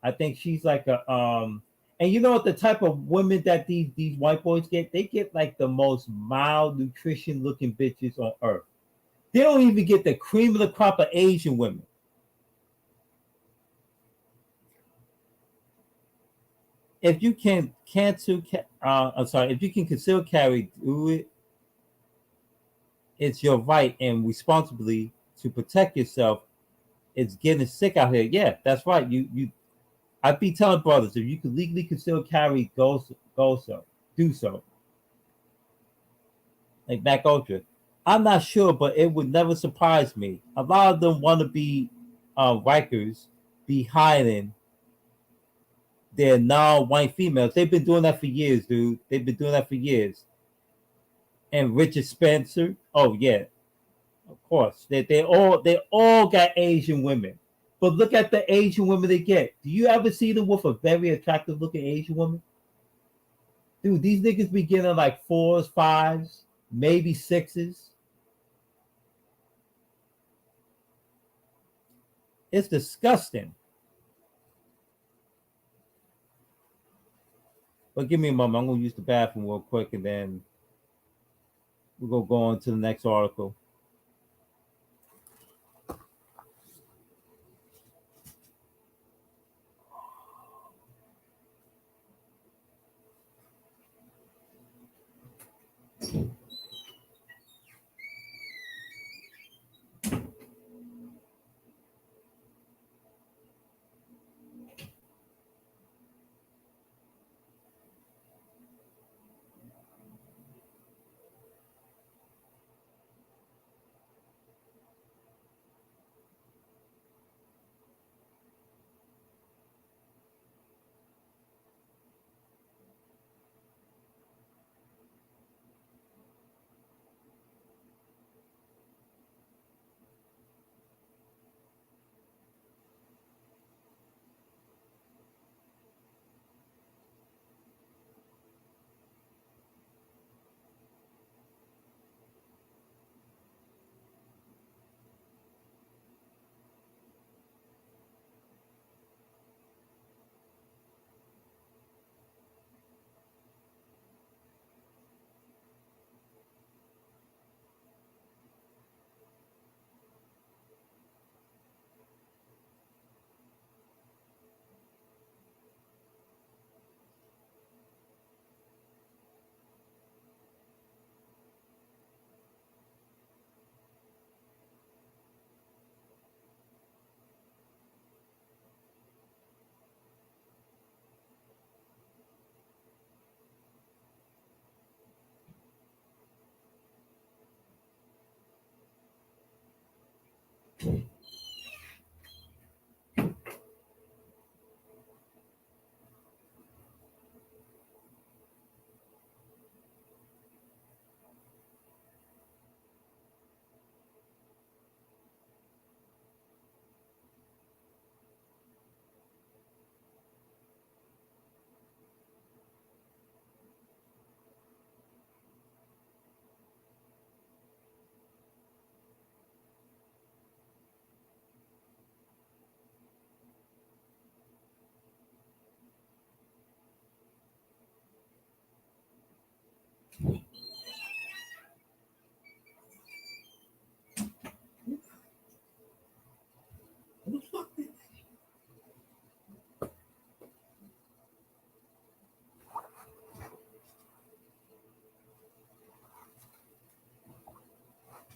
I think she's like a and you know what, the type of women that these white boys get? They get like the most malnutrition looking bitches on earth. They don't even get the cream of the crop of Asian women. If you can if you can conceal carry, do it. It's your right and responsibility to protect yourself. It's getting sick out here. Yeah, that's right. I'd be telling brothers, if you could legally conceal carry, go so, do so. Like Mac Ultra. I'm not sure, but it would never surprise me. A lot of them want to be Rikers, be hiding their non-white females. They've been doing that for years, dude. They've been doing that for years. And Richard Spencer, oh yeah, of course. They all got Asian women. But look at the Asian women they get. Do you ever see them with a very attractive looking Asian woman? Dude, these niggas be getting like 4s, 5s, maybe 6s. It's disgusting. But give me a moment. I'm going to use the bathroom real quick and then we're going to go on to the next article.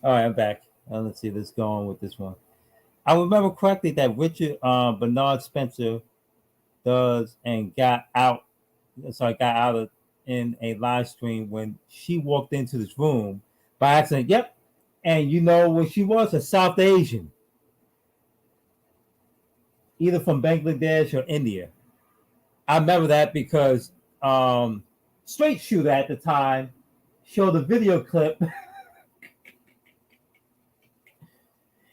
All right, I'm back. Let's see. Let's go on with this one. I remember correctly that Richard Bernard Spencer does and got out. So I got out of in a live stream when she walked into this room by accident. Yep, and you know what she was? A South Asian, either from Bangladesh or India. I remember that because Straight Shooter at the time showed a video clip.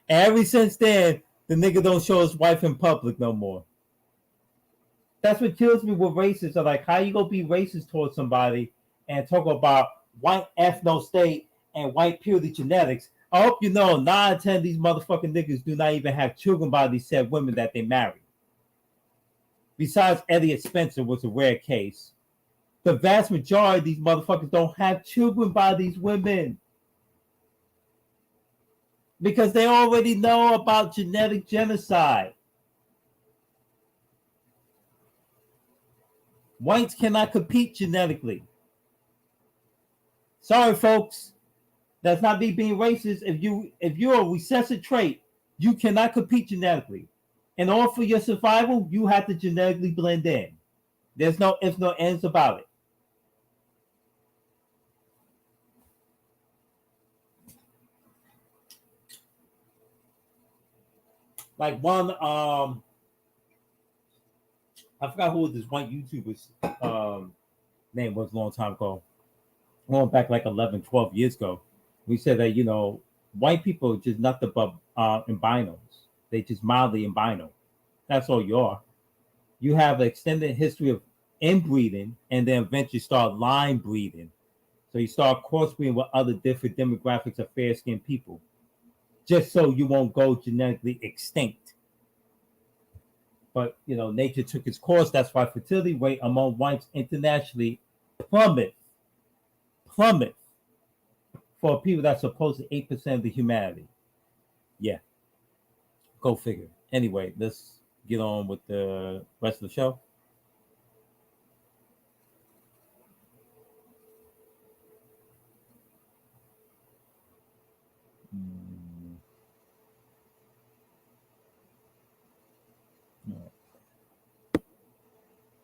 Ever since then, the nigga don't show his wife in public no more. That's what kills me with racists. Are like, how you gonna be racist towards somebody and talk about white ethno state and white purity genetics? I hope you know 9 out of 10 of these motherfucking niggas do not even have children by these said women that they marry. Besides Elliot Spencer was a rare case. The vast majority of these motherfuckers don't have children by these women. Because they already know about genetic genocide. Whites cannot compete genetically. Sorry, folks. That's not me being racist. If you're a recessive trait, you cannot compete genetically. In order for your survival, you have to genetically blend in. There's no ifs, no ands about it. Like one, I forgot who this white YouTuber's name was a long time ago. Going back like 11, 12 years ago. We said that, you know, white people are just nothing but albinos. They just mildly albino. That's all you are. You have an extended history of inbreeding and then eventually start line breeding. So you start crossbreeding with other different demographics of fair-skinned people. Just so you won't go genetically extinct. But, you know, nature took its course. That's why fertility rate among whites internationally plummet for people that's supposed to 8% of the humanity. Yeah. Go figure. Anyway, let's get on with the rest of the show.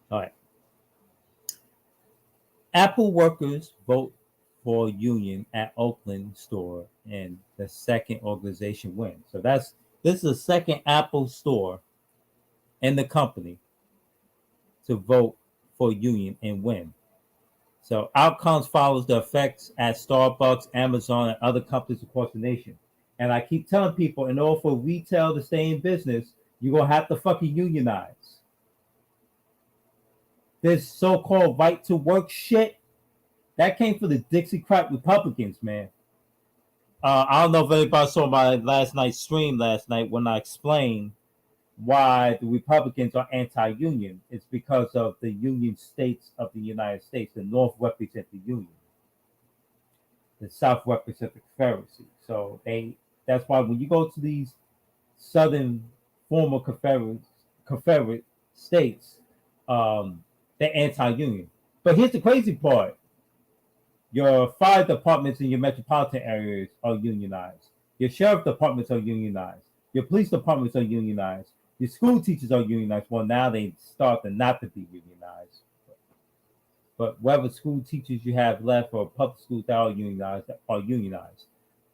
All right. Apple workers vote for union at Oakland store, and the second organization wins. So this is the second Apple store in the company to vote for union and win. So outcomes follows the effects at Starbucks, Amazon, and other companies across the nation. And I keep telling people, in order for retail to stay in business, you're gonna have to fucking unionize. This so-called right to work shit, that came from the Dixiecrat Republicans, man. I don't know if anybody saw my last night's stream last night when I explained why the Republicans are anti-union. It's because of the Union states of the United States. The North represent the Union. The South represent the Confederacy. So that's why when you go to these southern former Confederate states, they're anti-union. But here's the crazy part. Your fire departments in your metropolitan areas are unionized. Your sheriff departments are unionized. Your police departments are unionized. Your school teachers are unionized. Well, now they start to not to be unionized. But whatever school teachers you have left or public schools that are unionized.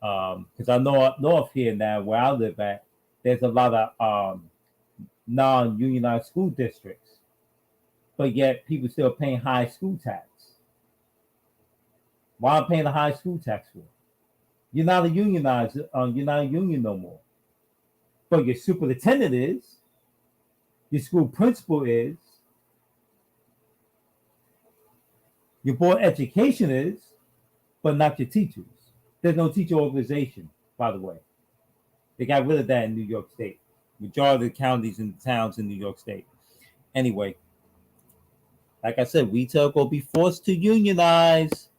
Because I know up north here now where I live at, there's a lot of non-unionized school districts, but yet people still paying high school tax. Why am I paying the high school tax for? You're not a unionized. You're not a union no more. But your superintendent is. Your school principal is. Your board of education is, but not your teachers. There's no teacher organization, by the way. They got rid of that in New York State. Majority of the counties and towns in New York State. Anyway, like I said, retail will be forced to unionize.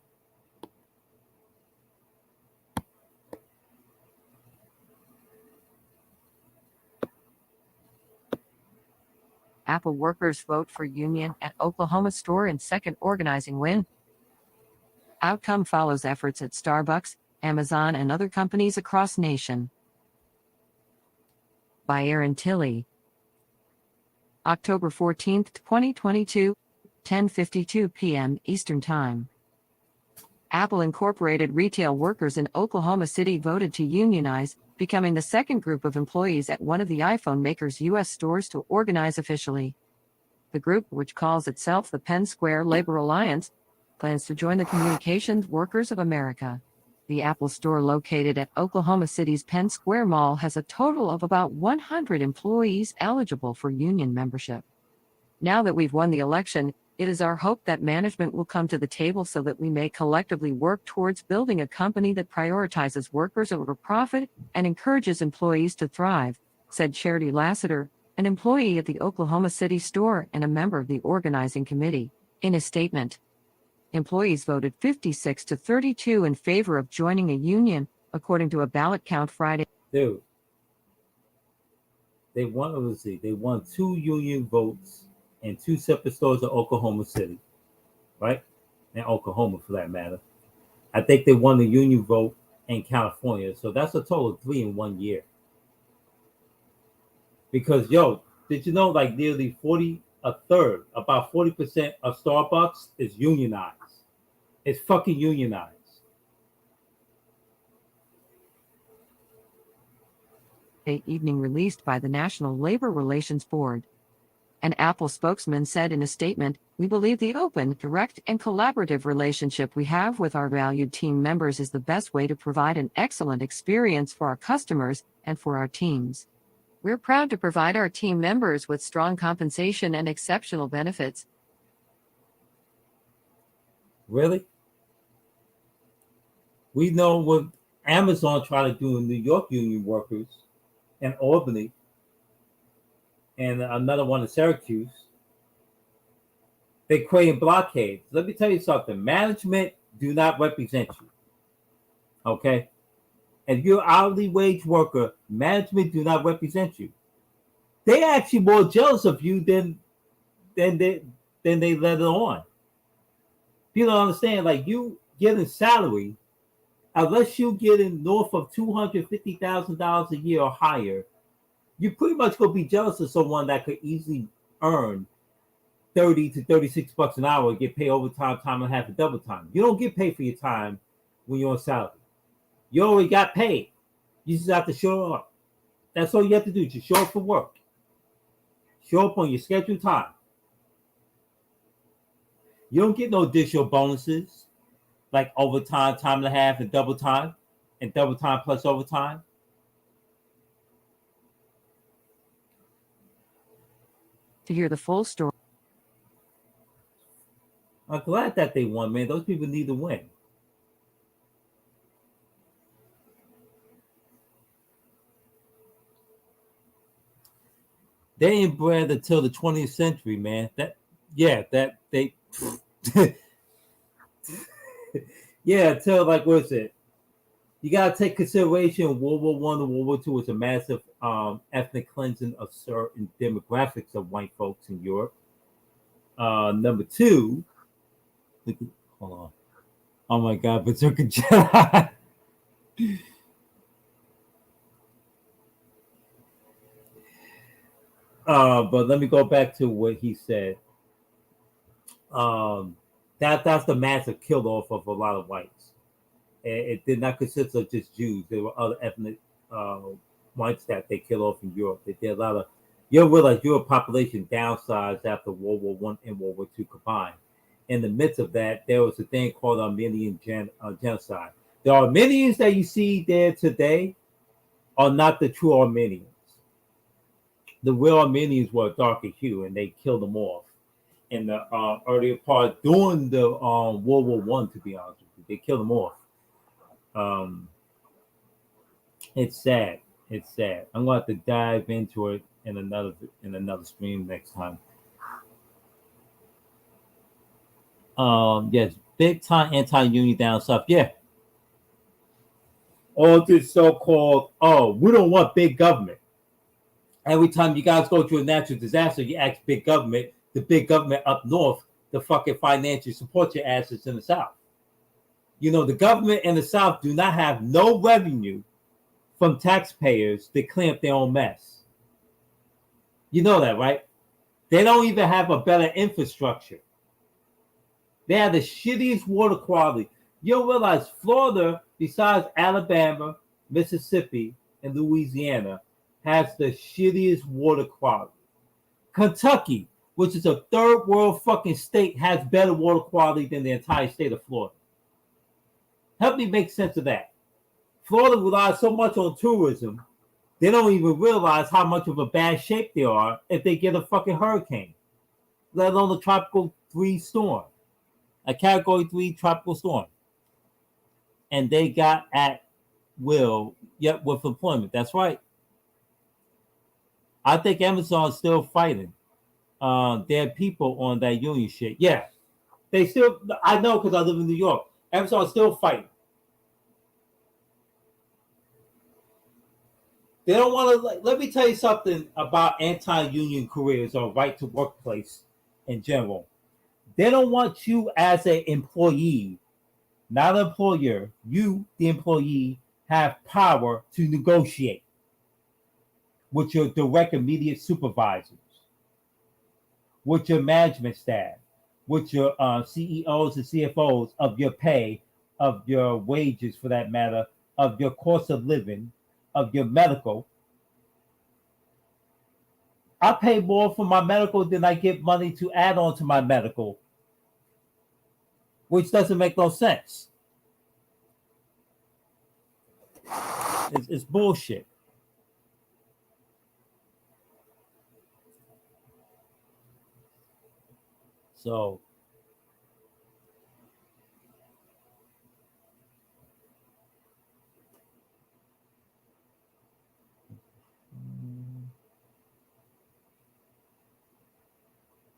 Apple workers vote for union at Oklahoma store in second organizing win. Outcome follows efforts at Starbucks, Amazon, and other companies across nation. By Aaron Tilley. October 14, 2022, 10:52 p.m. Eastern Time. Apple Incorporated retail workers in Oklahoma City voted to unionize, becoming the second group of employees at one of the iPhone maker's U.S. stores to organize officially. The group, which calls itself the Penn Square Labor Alliance, plans to join the Communications Workers of America. The Apple store located at Oklahoma City's Penn Square Mall has a total of about 100 employees eligible for union membership. Now that we've won the election, it is our hope that management will come to the table so that we may collectively work towards building a company that prioritizes workers over profit and encourages employees to thrive, said Charity Lassiter, an employee at the Oklahoma City store and a member of the organizing committee, in a statement. Employees voted 56 to 32 in favor of joining a union, according to a ballot count Friday. Dude, they won 2 union votes in 2 separate stores in Oklahoma City, right? In Oklahoma, for that matter. I think they won the union vote in California, so that's a total of 3 in 1 year. Because, yo, did you know like nearly about 40% of Starbucks is unionized? It's fucking unionized. Evening released by the National Labor Relations Board. An Apple spokesman said in a statement, "We believe the open, direct, and collaborative relationship we have with our valued team members is the best way to provide an excellent experience for our customers and for our teams. We're proud to provide our team members with strong compensation and exceptional benefits." Really? We know what Amazon tried to do in New York union workers and Albany and another one in Syracuse. They create blockades. Let me tell you something. Management do not represent you. Okay? If you're an hourly wage worker, management do not represent you. They're actually more jealous of you than they let it on. People don't understand, like you getting salary, unless you getting north of $250,000 a year or higher, you pretty much gonna be jealous of someone that could easily earn 30 to 36 bucks an hour and get paid overtime, time and a half, and double time. You don't get paid for your time when you're on salary. You already got paid. You just have to show up. That's all you have to do. Just show up for work. Show up on your scheduled time. You don't get no additional bonuses like overtime, time and a half, and double time plus overtime. To hear the full story. I'm glad that they won, man. Those people need to win. They ain't bred until the 20th century, man. Yeah, until like what's it? You gotta take consideration World War I and World War II was a massive ethnic cleansing of certain demographics of white folks in Europe. Number 2, hold on. Oh my God, Berserker Jedi. But let me go back to what he said. That's the massive kill off of a lot of whites. It did not consist of just Jews. There were other ethnic whites that they killed off in Europe. They did a lot of. You'll realize Europe population downsized after World War I and World War II combined. In the midst of that, there was a thing called Armenian Genocide. The Armenians that you see there today are not the true Armenians. The real Armenians were a darker hue, and they killed them off in the earlier part during the World War One. To be honest with you, they killed them off. It's sad. It's sad. I'm going to have to dive into it in another stream next time. Yes, big time anti-union down south. Yeah. All this so-called, we don't want big government. Every time you guys go through a natural disaster, you ask big government, the big government up north, to fucking financially support your asses in the south. You know, the government in the south do not have no revenue from taxpayers to clean up their own mess. You know that, right? They don't even have a better infrastructure. They have the shittiest water quality. You'll realize Florida, besides Alabama, Mississippi, and Louisiana, has the shittiest water quality. Kentucky, which is a third world fucking state, has better water quality than the entire state of Florida. Help me make sense of that. Florida relies so much on tourism, they don't even realize how much of a bad shape they are if they get a fucking hurricane, let alone a tropical 3 storm, a category 3 tropical storm. And they got at will, yet with employment. That's right. I think Amazon's still fighting. There are people on that union shit. Yeah. They still, I know because I live in New York. Amazon's still fighting. They don't want to, let me tell you something about anti-union careers or right to workplace in general. They don't want you as an employee, not an employer. You, the employee, have power to negotiate with your direct immediate supervisors, with your management staff, with your CEOs and CFOs of your pay, of your wages for that matter, of your cost of living, of your medical. I pay more for my medical than I get money to add on to my medical, which doesn't make no sense. It's bullshit. So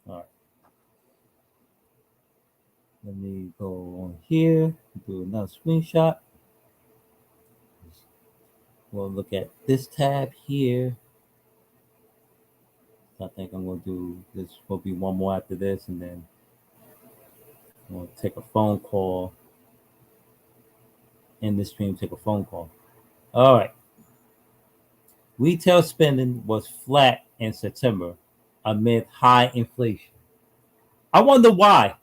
all right. Let me go on here, do another screenshot. We'll look at this tab here. I think I'm going to do this. Will be one more after this, and then we'll take a phone call. In this stream, take a phone call. All right. Retail spending was flat in September amid high inflation. I wonder why.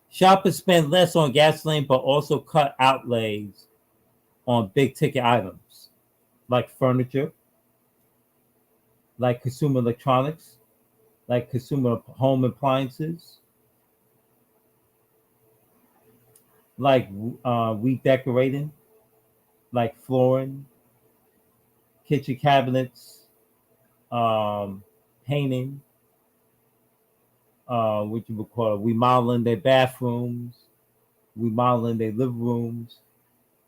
Shoppers spend less on gasoline, but also cut outlays on big ticket items like furniture, like consumer electronics, like consumer home appliances, like redecorating, like flooring, kitchen cabinets, painting, what you would call it, remodeling their bathrooms, remodeling their living rooms,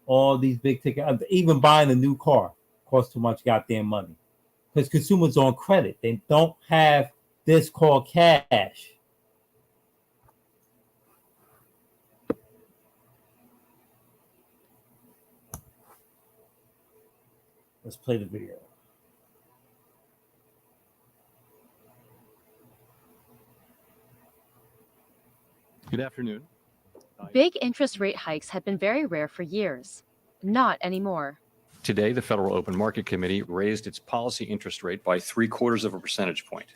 all these big ticket, even buying a new car costs too much goddamn money. Because consumers on credit, they don't have this called cash. Let's play the video. Good afternoon. Big interest rate hikes have been very rare for years. Not anymore. Today, the Federal Open Market Committee raised its policy interest rate by 0.75 of a percentage point.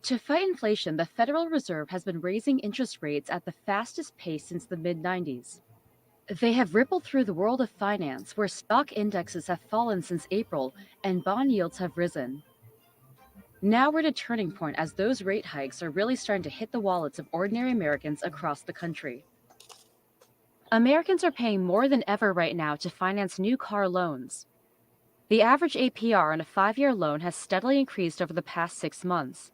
To fight inflation, the Federal Reserve has been raising interest rates at the fastest pace since the mid-90s. They have rippled through the world of finance, where stock indexes have fallen since April and bond yields have risen. Now we're at a turning point as those rate hikes are really starting to hit the wallets of ordinary Americans across the country. Americans are paying more than ever right now to finance new car loans. The average APR on a 5-year loan has steadily increased over the past 6 months.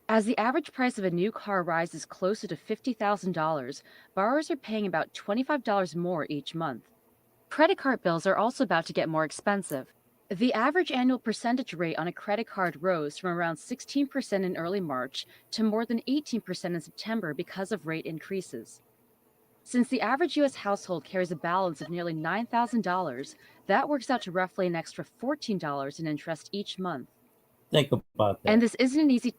As the average price of a new car rises closer to $50,000, borrowers are paying about $25 more each month. Credit card bills are also about to get more expensive. The average annual percentage rate on a credit card rose from around 16% in early March to more than 18% in September because of rate increases. Since the average U.S. household carries a balance of nearly $9,000, that works out to roughly an extra $14 in interest each month. Think about that. And this isn't an easy.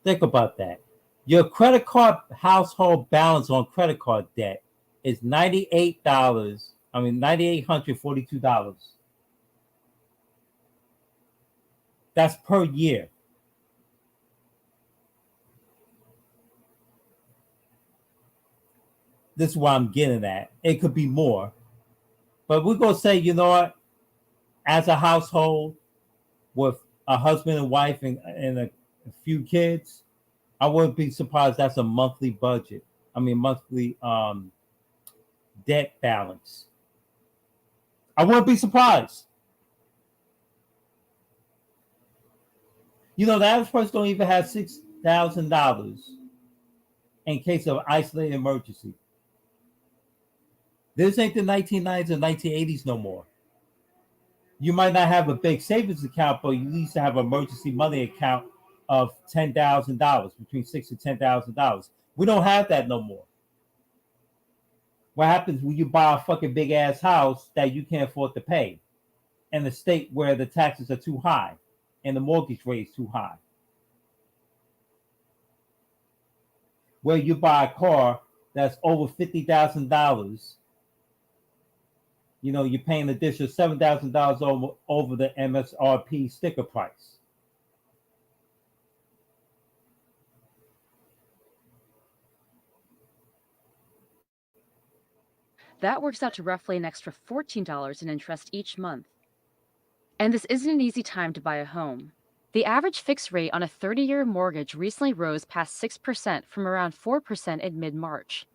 Think about that. Your credit card household balance on credit card debt is $9,842. That's per year. This is what I'm getting at. It could be more. But we're going to say, you know what? As a household with a husband and wife and a few kids, I wouldn't be surprised that's a monthly budget. Monthly debt balance. I wouldn't be surprised. You know, the average person don't even have $6,000 in case of isolated emergency. This ain't the 1990s or 1980s no more. You might not have a big savings account, but you at least have an emergency money account of $10,000, between $6,000 and $10,000. We don't have that no more. What happens when you buy a fucking big ass house that you can't afford to pay in a state where the taxes are too high and the mortgage rate is too high? Where you buy a car that's over $50,000, you know, you're paying an additional $7,000 over the MSRP sticker price. That works out to roughly an extra $14 in interest each month. And this isn't an easy time to buy a home. The average fixed rate on a 30-year mortgage recently rose past 6% from around 4% in mid-March.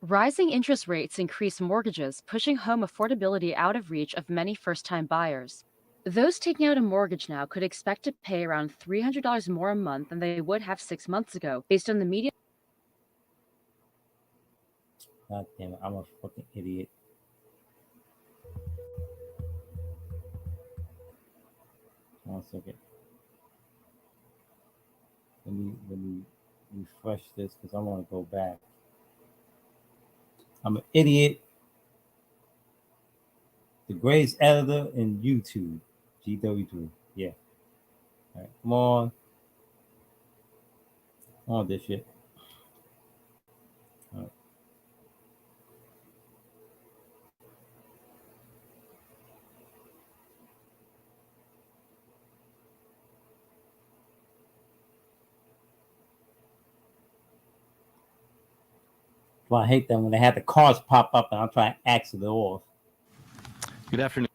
Rising interest rates increase mortgages, pushing home affordability out of reach of many first-time buyers. Those taking out a mortgage now could expect to pay around $300 more a month than they would have 6 months ago, based on the median. God damn it, I'm a fucking idiot. One second. Let me refresh this because I want to go back. I'm an idiot. The greatest editor in YouTube. GW3. Yeah. All right, come on. On this shit. All right. Well, I hate that when they have the cars pop up and I'm trying to exit it off. Good afternoon.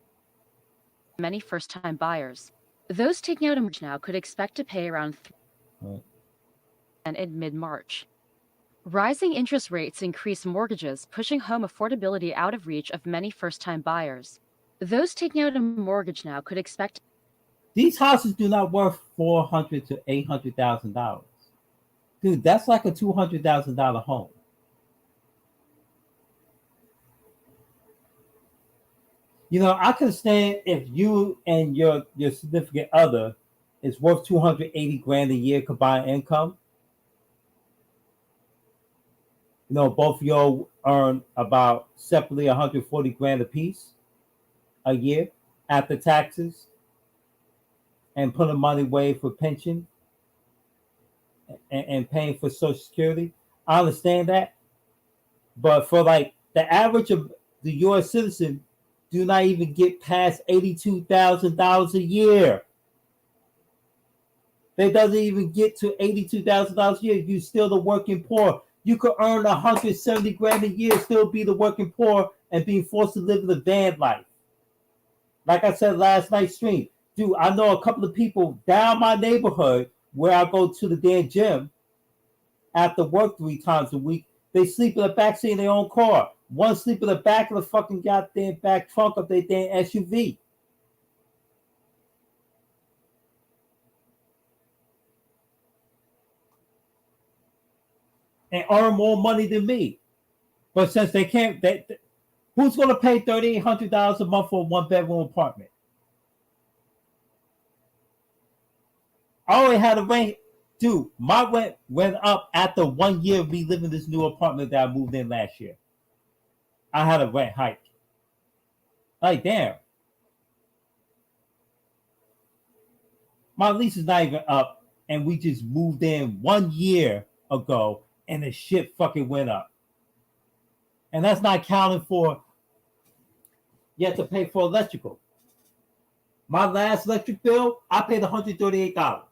Many first-time buyers. Those taking out a mortgage now could expect to pay around in mid-March. Rising interest rates increase mortgages, pushing home affordability out of reach of many first-time buyers. Those taking out a mortgage now could expect. These houses do not worth $400,000 to $800,000. Dude, that's like a $200,000 home. You know, I can stand if you and your significant other is worth $280,000 a year combined income. You know, both of y'all earn about separately $140,000 a piece a year after taxes and putting money away for pension and paying for Social Security. I understand that. But for like the average of the U.S. citizen, do not even get past $82,000 a year. That doesn't even get to $82,000 a year. You still the working poor. You could earn 170 grand a year, still be the working poor, and being forced to live the van life. Like I said last night's stream, dude, I know a couple of people down my neighborhood where I go to the damn gym after work 3 times a week. They sleep in the backseat of their own car. One sleep in the back of the fucking goddamn back trunk of their damn SUV. And earn more money than me. But since they can't, who's going to pay $3,800 a month for a 1-bedroom apartment? I only had a rent. Dude, my rent went up after 1 year of me living in this new apartment that I moved in last year. I had a rent hike. Like, damn. My lease is not even up, and we just moved in 1 year ago, and the shit fucking went up. And that's not counting for, you have to pay for electrical. My last electric bill, I paid $138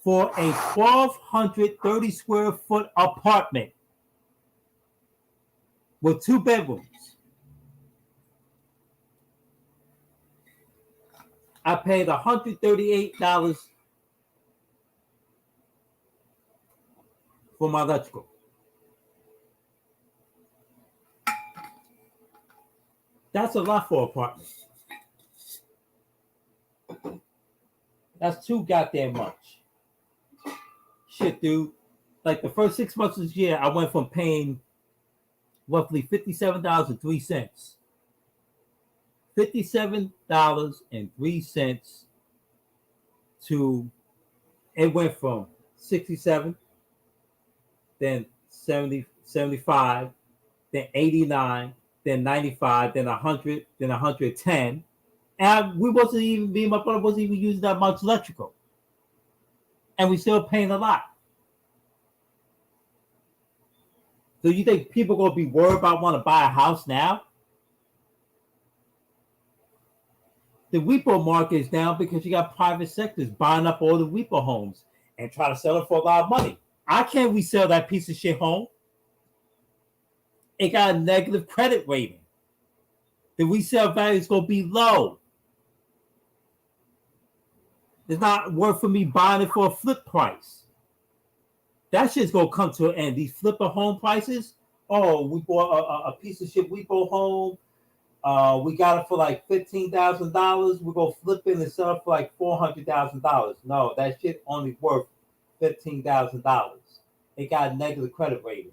for a 1,230 square foot apartment with 2 bedrooms. I paid $138 for my electrical. That's a lot for an apartment. That's too goddamn much. Shit, dude. Like the first 6 months of this year, I went from paying roughly $57.03. $57.03 to, it went from 67, then 70, 75, then 89, then 95, then 100, then 110. And we wasn't even, me and my brother wasn't even using that much electrical. And we still paying a lot. So you think people are going to be worried about want to buy a house now? The repo market is down because you got private sectors buying up all the repo homes and trying to sell it for a lot of money. I can't resell that piece of shit home. It got a negative credit rating. The resale value is going to be low. It's not worth for me buying it for a flip price. That shit's going to come to an end. These flipper home prices, oh, we bought a piece of shit repo home. We got it for like $15,000. We're going to flip it and sell it for like $400,000. No, that shit only worth $15,000. It got a negative credit rating.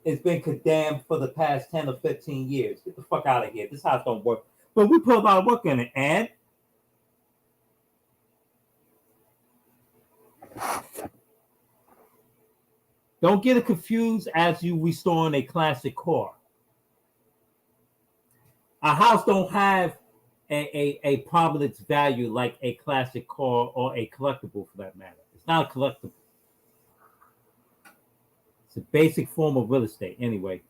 It's been condemned for the past 10 or 15 years. Get the fuck out of here. This house don't work. But we put a lot of work in it. And don't get it confused as you restoring a classic car. A house don't have a prominence value like a classic car or a collectible for that matter. It's not a collectible. It's a basic form of real estate anyway.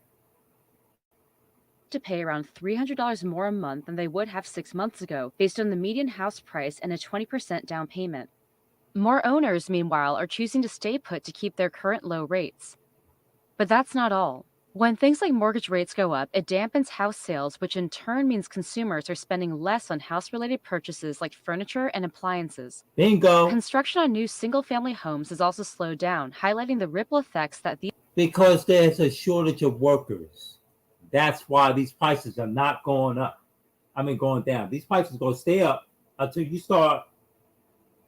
To pay around $300 more a month than they would have 6 months ago, based on the median house price and a 20% down payment. More owners, meanwhile, are choosing to stay put to keep their current low rates. But that's not all. When things like mortgage rates go up, it dampens house sales, which in turn means consumers are spending less on house-related purchases like furniture and appliances. Bingo. Construction on new single-family homes has also slowed down, highlighting the ripple effects that these... Because there's a shortage of workers. That's why these prices are not going up. Going down. These prices are going to stay up until you start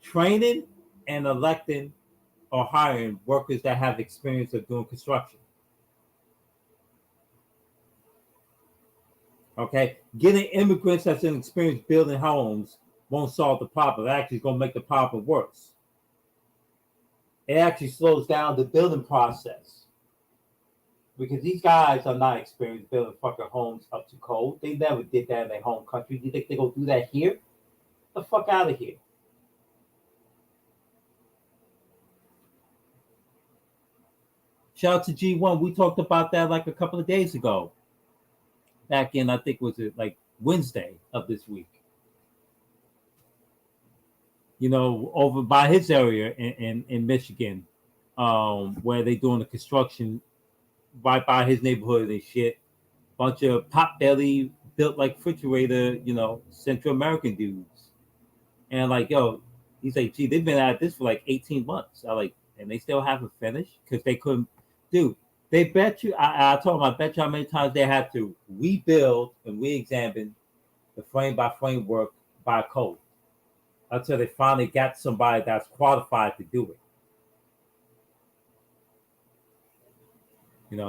training and electing or hiring workers that have experience of doing construction. Okay, getting immigrants that's inexperienced building homes won't solve the problem. It actually is going to make the problem worse. It actually slows down the building process because these guys are not experienced building fucking homes up to code. They never did that in their home country. You think they're going to do that here? Get the fuck out of here. Shout out to G1. We talked about that like a couple of days ago. Back in, I think, was it like Wednesday of this week. over by his area in Michigan, where they doing the construction right by his neighborhood and shit. Bunch of pot belly built like refrigerator, Central American dudes. And like, yo, he's like, gee, they've been at this for like 18 months. I like, and they still haven't finished because they couldn't. Dude, they bet you. I told them, I bet you how many times they had to rebuild and re-examine the frame by frame work by code until they finally got somebody that's qualified to do it.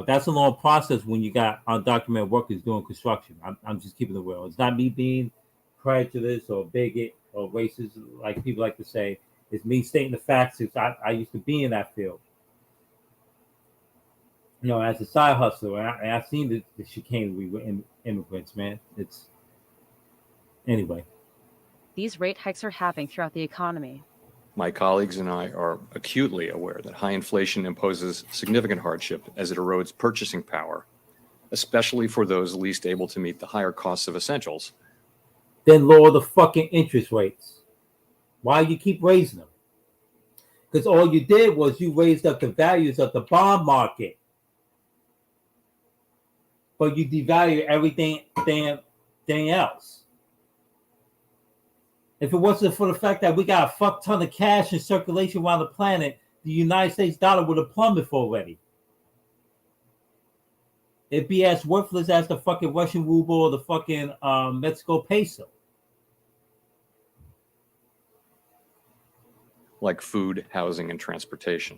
That's a long process when you got undocumented workers doing construction. I'm just keeping it real. It's not me being prejudiced or bigot or racist, like people like to say. It's me stating the facts since I used to be in that field. As a side hustler, and I've seen the chicanery with immigrants, man. It's anyway. These rate hikes are having throughout the economy. My colleagues and I are acutely aware that high inflation imposes significant hardship as it erodes purchasing power, especially for those least able to meet the higher costs of essentials. Then lower the fucking interest rates. Why you keep raising them? Because all you did was you raised up the values of the bond market. But you devalue everything else. If it wasn't for the fact that we got a fuck ton of cash in circulation around the planet, the United States dollar would have plummeted already. It'd be as worthless as the fucking Russian ruble or the fucking Mexico peso. Like food, housing, and transportation.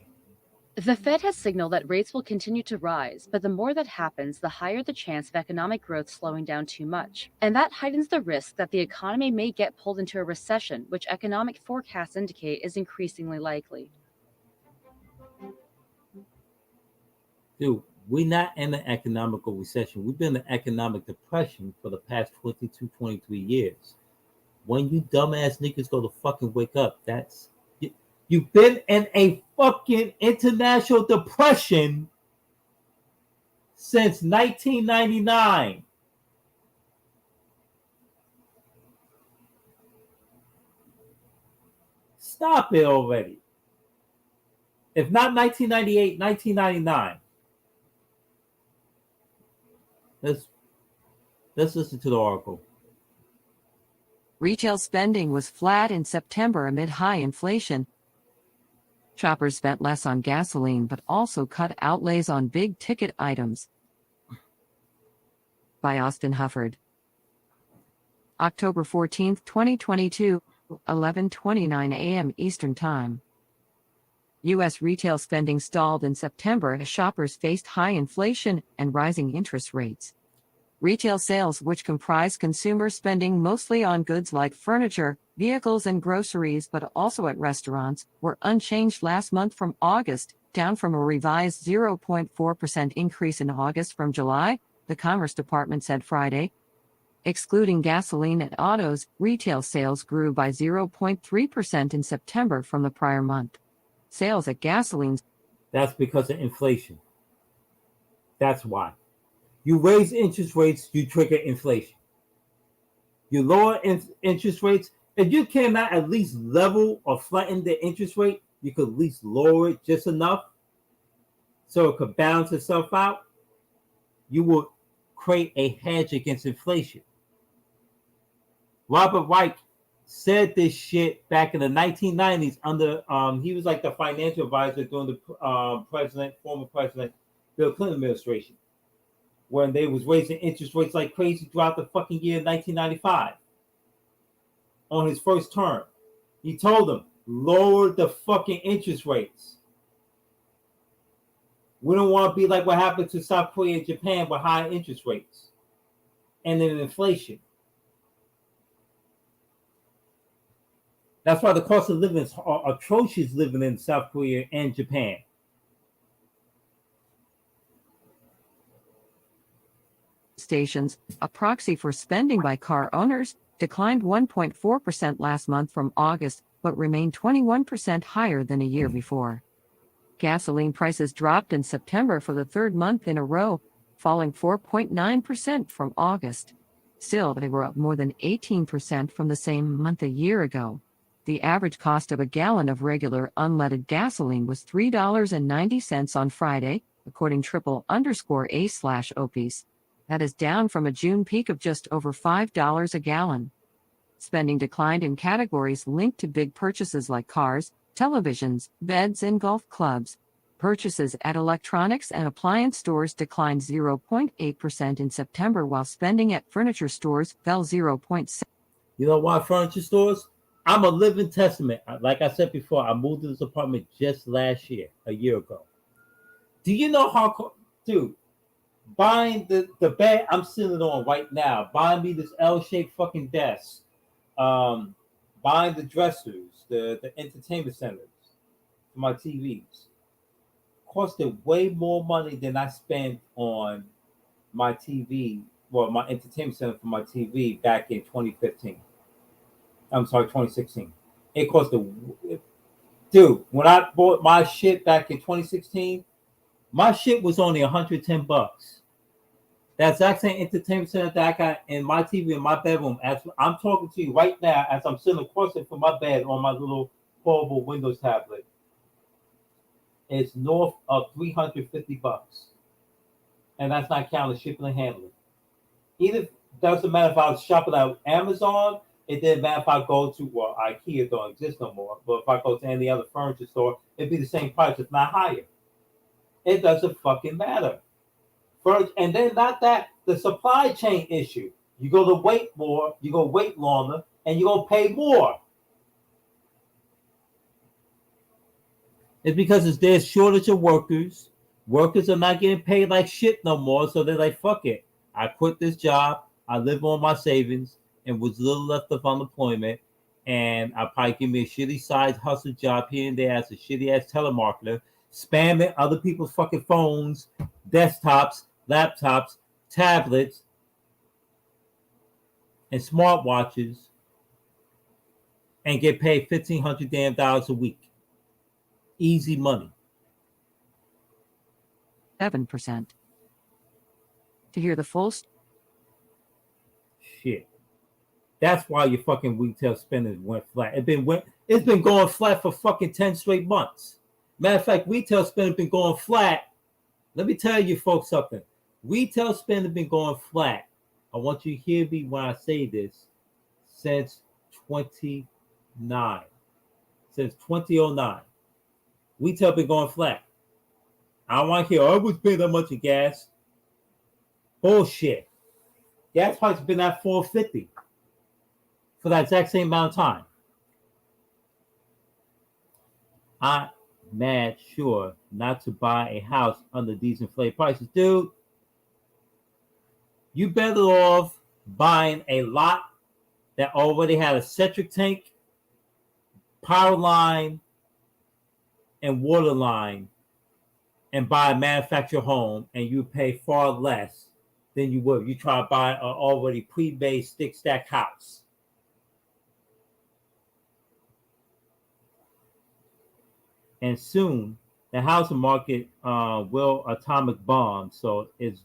The Fed has signaled that rates will continue to rise, but the more that happens, the higher the chance of economic growth slowing down too much. And that heightens the risk that the economy may get pulled into a recession, which economic forecasts indicate is increasingly likely. Dude, we're not in an economical recession. We've been in an economic depression for the past 22, 23 years. When you dumbass niggas go to fucking wake up, you've been in a fucking international depression since 1999. Stop it already. If not 1998, 1999. Let's listen to the article. Retail spending was flat in September amid high inflation. Shoppers spent less on gasoline but also cut outlays on big-ticket items. By Austin Hufford. October 14, 2022, 11:29 a.m. Eastern Time. U.S. retail spending stalled in September as shoppers faced high inflation and rising interest rates. Retail sales, which comprise consumer spending mostly on goods like furniture, vehicles, and groceries, but also at restaurants, were unchanged last month from August, down from a revised 0.4% increase in August from July, the Commerce Department said Friday. Excluding gasoline and autos, retail sales grew by 0.3% in September from the prior month. Sales at gasoline. That's because of inflation. That's why. You raise interest rates, you trigger inflation. You lower interest rates. If you cannot at least level or flatten the interest rate, you could at least lower it just enough so it could balance itself out. You will create a hedge against inflation. Robert Reich said this shit back in the 1990s under, he was like the financial advisor during the former President Bill Clinton administration, when they was raising interest rates like crazy throughout the fucking year 1995. On his first term, he told them, lower the fucking interest rates. We don't want to be like what happened to South Korea and Japan with high interest rates and then inflation. That's why the cost of living is atrocious living in South Korea and Japan. Stations, a proxy for spending by car owners, declined 1.4% last month from August, but remained 21% higher than a year before. Gasoline prices dropped in September for the third month in a row, falling 4.9% from August. Still, they were up more than 18% from the same month a year ago. The average cost of a gallon of regular unleaded gasoline was $3.90 on Friday, according triple_A/OPIS. That is down from a June peak of just over $5 a gallon. Spending declined in categories linked to big purchases like cars, televisions, beds, and golf clubs. Purchases at electronics and appliance stores declined 0.8% in September, while spending at furniture stores fell 0.7%. You know why furniture stores? I'm a living testament. Like I said before, I moved to this apartment just last year, a year ago. Do you know how, dude, buying the bed I'm sitting on right now, buying me this L-shaped fucking desk, buying the dressers, the entertainment centers for my TVs, costed way more money than I spent on my TV, well, my entertainment center for my TV back in 2015. I'm sorry, 2016. It cost dude, when I bought my shit back in 2016, my shit was only $110. That exact same entertainment center that I got in my TV in my bedroom, as I'm talking to you right now, as I'm sitting across it from my bed on my little portable Windows tablet, is north of $350. And that's not counting shipping and handling. Either doesn't matter if I was shopping at Amazon, it didn't matter if I go to, well, IKEA don't exist no more, but if I go to any other furniture store, it'd be the same price, if not higher. It doesn't fucking matter. And then not that, the supply chain issue. You go to wait more, you go wait longer, and you're going to pay more. It's because there's shortage of workers. Workers are not getting paid like shit no more, so they're like, fuck it. I quit this job, I live on my savings, and was little left of unemployment, and I probably give me a shitty side hustle job here and there as a shitty ass telemarketer, spamming other people's fucking phones, desktops, laptops, tablets, and smartwatches, and get paid $1,500 damn dollars a week. Easy money. 7%. To hear the full shit. That's why your fucking retail spending went flat. It's been going flat for fucking 10 straight months. Matter of fact, retail spending been going flat. Let me tell you folks something. Retail spending been going flat. I want you to hear me when I say this. Since 2009. Since 2009. Retail been going flat. I don't want to hear, I was paying that much of gas. Bullshit. Gas price has been at $4.50 for that exact same amount of time. I'm mad sure not to buy a house under these inflated prices. Dude, you better off buying a lot that already had a septic tank, power line, and water line, and buy a manufactured home, and you pay far less than you would if you try to buy an already pre-made stick stack house. And soon the housing market will atomic bomb, so it's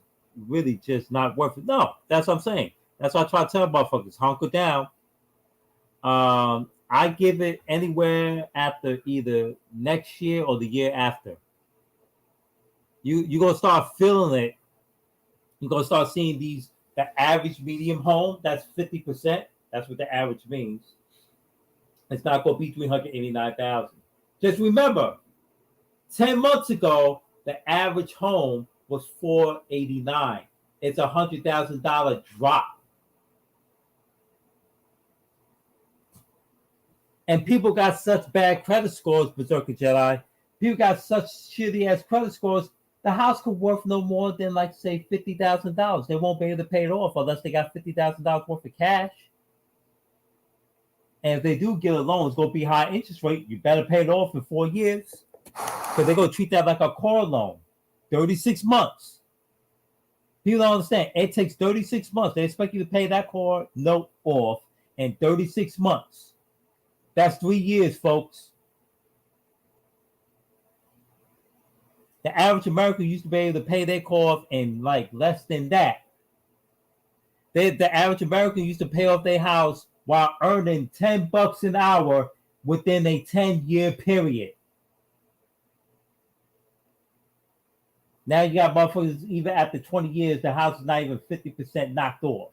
really just not worth it. No, that's what I'm saying. That's what I try to tell motherfuckers. Hunker down. I give it anywhere after either next year or the year after. You're gonna start feeling it. You're gonna start seeing the average medium home, that's 50%. That's what the average means. It's not gonna be $389,000. Just remember, 10 months ago, the average home was $489,000. It's a $100,000 drop. And people got such bad credit scores, Berserker Jedi. People got such shitty ass credit scores. The house could worth no more than, like, say, $50,000. They won't be able to pay it off unless they got $50,000 worth of cash. And if they do get a loan, it's going to be high interest rate. You better pay it off in 4 years, because they're going to treat that like a car loan. 36 months. People don't understand. It takes 36 months. They expect you to pay that car note off in 36 months. That's 3 years, folks. The average American used to be able to pay their car off in like less than that. The average American used to pay off their house while earning $10 an hour within a 10-year period. Now you got motherfuckers, even after 20 years, the house is not even 50% knocked off.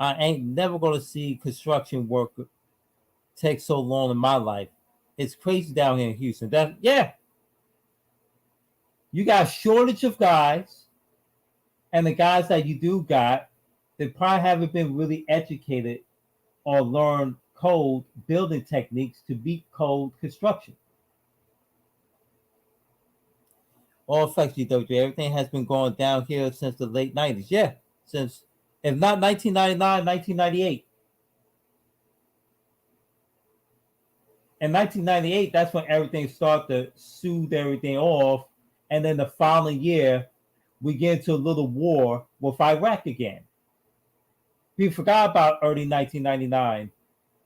I ain't never going to see construction work take so long in my life. It's crazy down here in Houston. You got a shortage of guys, and the guys that you do got, they probably haven't been really educated or learned code building techniques to beat code construction. All effects GW, everything has been going down here since the late 90s. Yeah, since, if not 1999, 1998. In 1998, that's when everything started to soothe everything off. And then the following year, we get into a little war with Iraq again. We forgot about early 1999,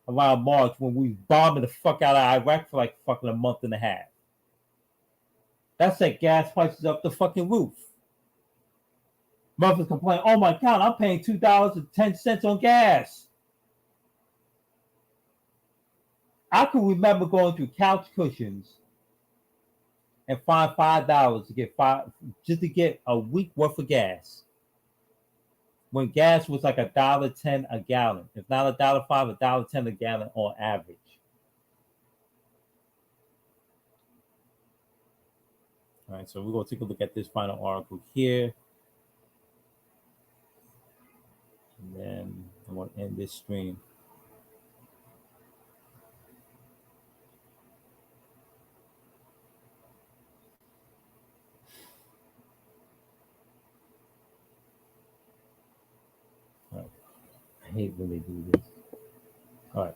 around March, when we bombed the fuck out of Iraq for like fucking a month and a half. That set gas prices up the fucking roof. Motherfuckers complain, oh my God, I'm paying $2.10 on gas. I can remember going through couch cushions and find $5 to get just to get a week worth of gas. When gas was like $1.10 a gallon. If not $1.05, $1.10 a gallon on average. All right, so we're going to take a look at this final article here. And then I'm going to end this stream. All right. I hate when they do this. All right.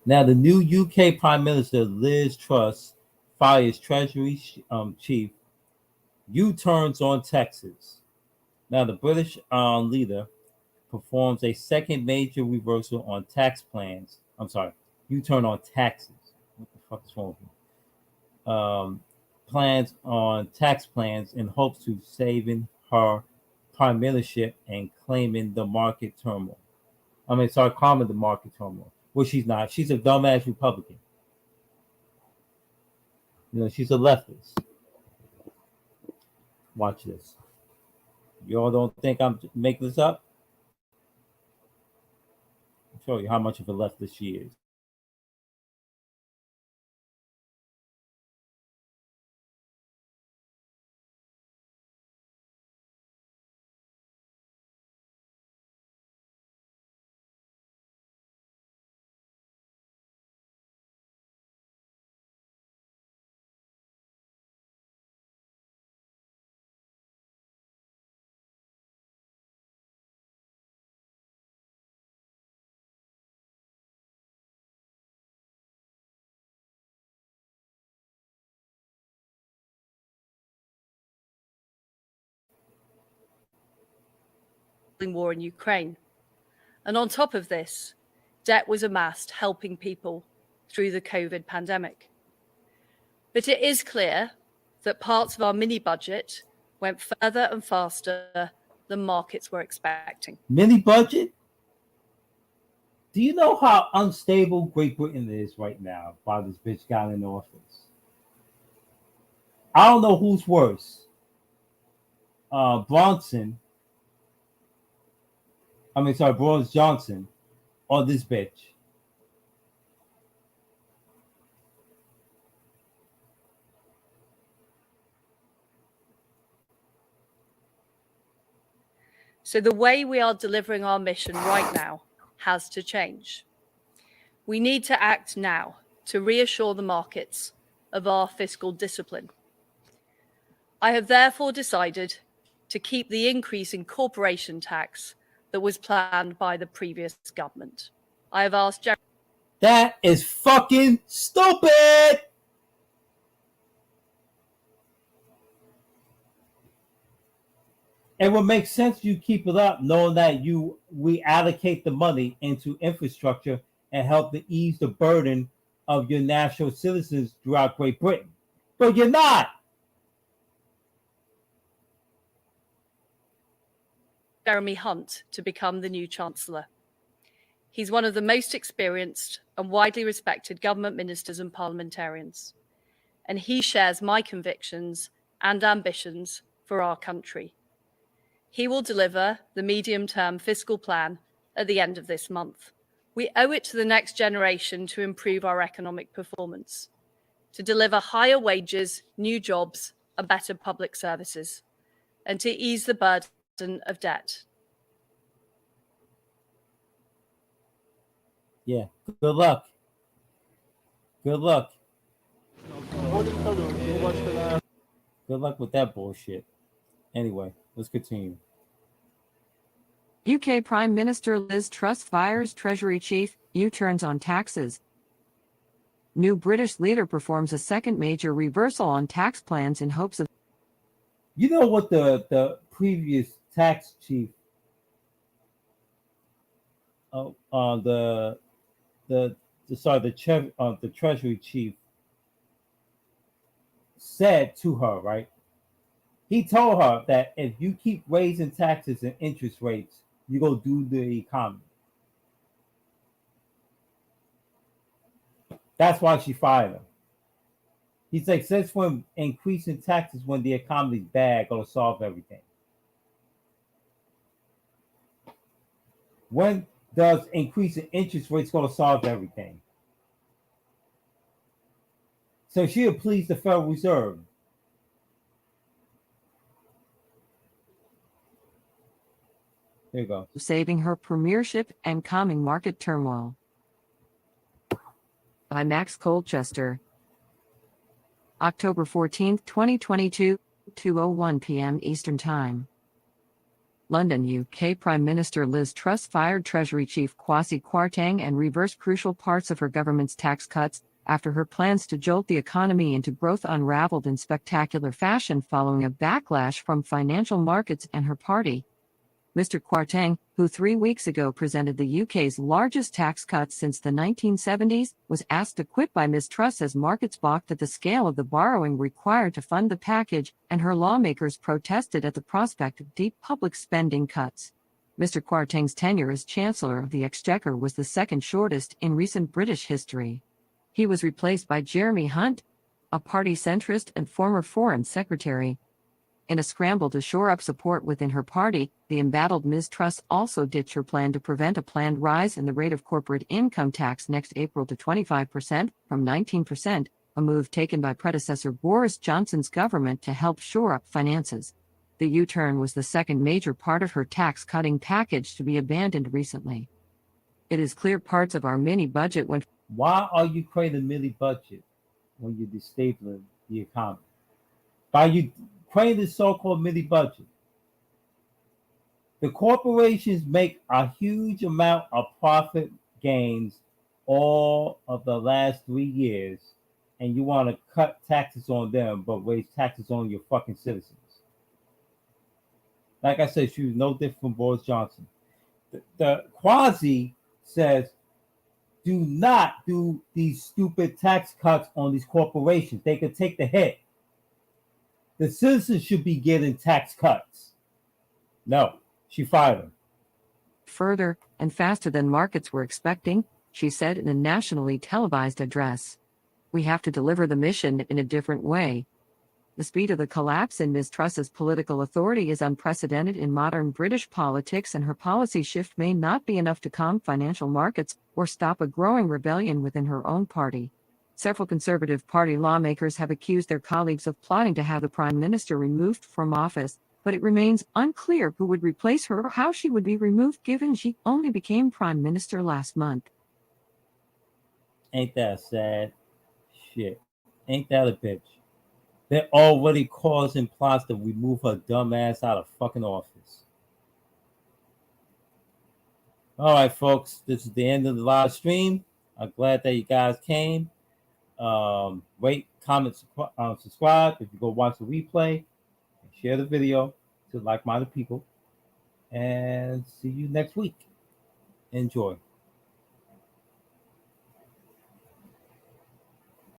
Now, the new UK Prime Minister, Liz Truss, fires Treasury Chief, U-turns on Texas. Now, the British leader performs a second major reversal on tax plans. I'm sorry, U-turn on taxes. What the fuck is wrong with me? Plans on tax plans in hopes to saving her prime ministership and claiming the market turmoil. Calming the market turmoil. Well, she's not. She's a dumbass Republican. You know, she's a leftist. Watch this. Y'all don't think I'm making this up? I'll show you how much of a leftist she is. War in Ukraine. And on top of this, debt was amassed helping people through the COVID pandemic. But it is clear that parts of our mini budget went further and faster than markets were expecting. Mini budget? Do you know how unstable Great Britain is right now while this bitch got in office? I don't know who's worse. Boris Johnson or this bitch. So the way we are delivering our mission right now has to change. We need to act now to reassure the markets of our fiscal discipline. I have therefore decided to keep the increase in corporation tax that was planned by the previous government. I have asked Jeremy. That is fucking stupid! It would make sense you keep it up, knowing that we allocate the money into infrastructure and help to ease the burden of your national citizens throughout Great Britain. But you're not. Jeremy Hunt to become the new Chancellor. He's one of the most experienced and widely respected government ministers and parliamentarians, and he shares my convictions and ambitions for our country. He will deliver the medium-term fiscal plan at the end of this month. We owe it to the next generation to improve our economic performance, to deliver higher wages, new jobs, and better public services, and to ease the burden of debt. Yeah. Good luck. Good luck. Good luck with that bullshit. Anyway, let's continue. UK Prime Minister Liz Truss fires Treasury Chief, U-turns on taxes. New British leader performs a second major reversal on tax plans in hopes of... You know what the previous tax chief, the Treasury chief said to her, right? He told her that if you keep raising taxes and interest rates, you go do the economy. That's why she fired him. He's like, since when increasing taxes when the economy's bad gonna solve everything? When does increasing interest rates gonna solve everything? So she'll please the Federal Reserve. There you go. Saving her premiership and calming market turmoil. By Max Colchester. October 14th, 2022, 2:01 p.m. Eastern Time. London, UK Prime Minister Liz Truss fired Treasury Chief Kwasi Kwarteng and reversed crucial parts of her government's tax cuts after her plans to jolt the economy into growth unraveled in spectacular fashion following a backlash from financial markets and her party. Mr. Kwarteng, who 3 weeks ago presented the UK's largest tax cuts since the 1970s, was asked to quit by Ms. Truss as markets balked at the scale of the borrowing required to fund the package, and her lawmakers protested at the prospect of deep public spending cuts. Mr. Kwarteng's tenure as Chancellor of the Exchequer was the second shortest in recent British history. He was replaced by Jeremy Hunt, a party centrist and former Foreign Secretary. In a scramble to shore up support within her party, the embattled Ms. Truss also ditched her plan to prevent a planned rise in the rate of corporate income tax next April to 25% from 19%, a move taken by predecessor Boris Johnson's government to help shore up finances. The U-turn was the second major part of her tax-cutting package to be abandoned recently. It is clear parts of our mini-budget went... Why are you creating a mini-budget when you're destabilizing the economy? By you creating this so-called mini-budget. The corporations make a huge amount of profit gains all of the last 3 years, and you want to cut taxes on them but raise taxes on your fucking citizens. Like I said, she was no different from Boris Johnson. The Quasi says, do not do these stupid tax cuts on these corporations. They could take the hit. The citizens should be getting tax cuts. No, she fired him. Further, and faster than markets were expecting, she said in a nationally televised address. We have to deliver the mission in a different way. The speed of the collapse in Ms. Truss's political authority is unprecedented in modern British politics, and her policy shift may not be enough to calm financial markets or stop a growing rebellion within her own party. Several Conservative Party lawmakers have accused their colleagues of plotting to have the Prime Minister removed from office, but it remains unclear who would replace her or how she would be removed given she only became Prime Minister last month. Ain't that sad? Shit. Ain't that a bitch? They're already causing plots to remove her dumb ass out of fucking office. All right, folks. This is the end of the live stream. I'm glad that you guys came. Rate, comment, subscribe. If you go watch the replay, share the video to like-minded people. And see you next week. Enjoy.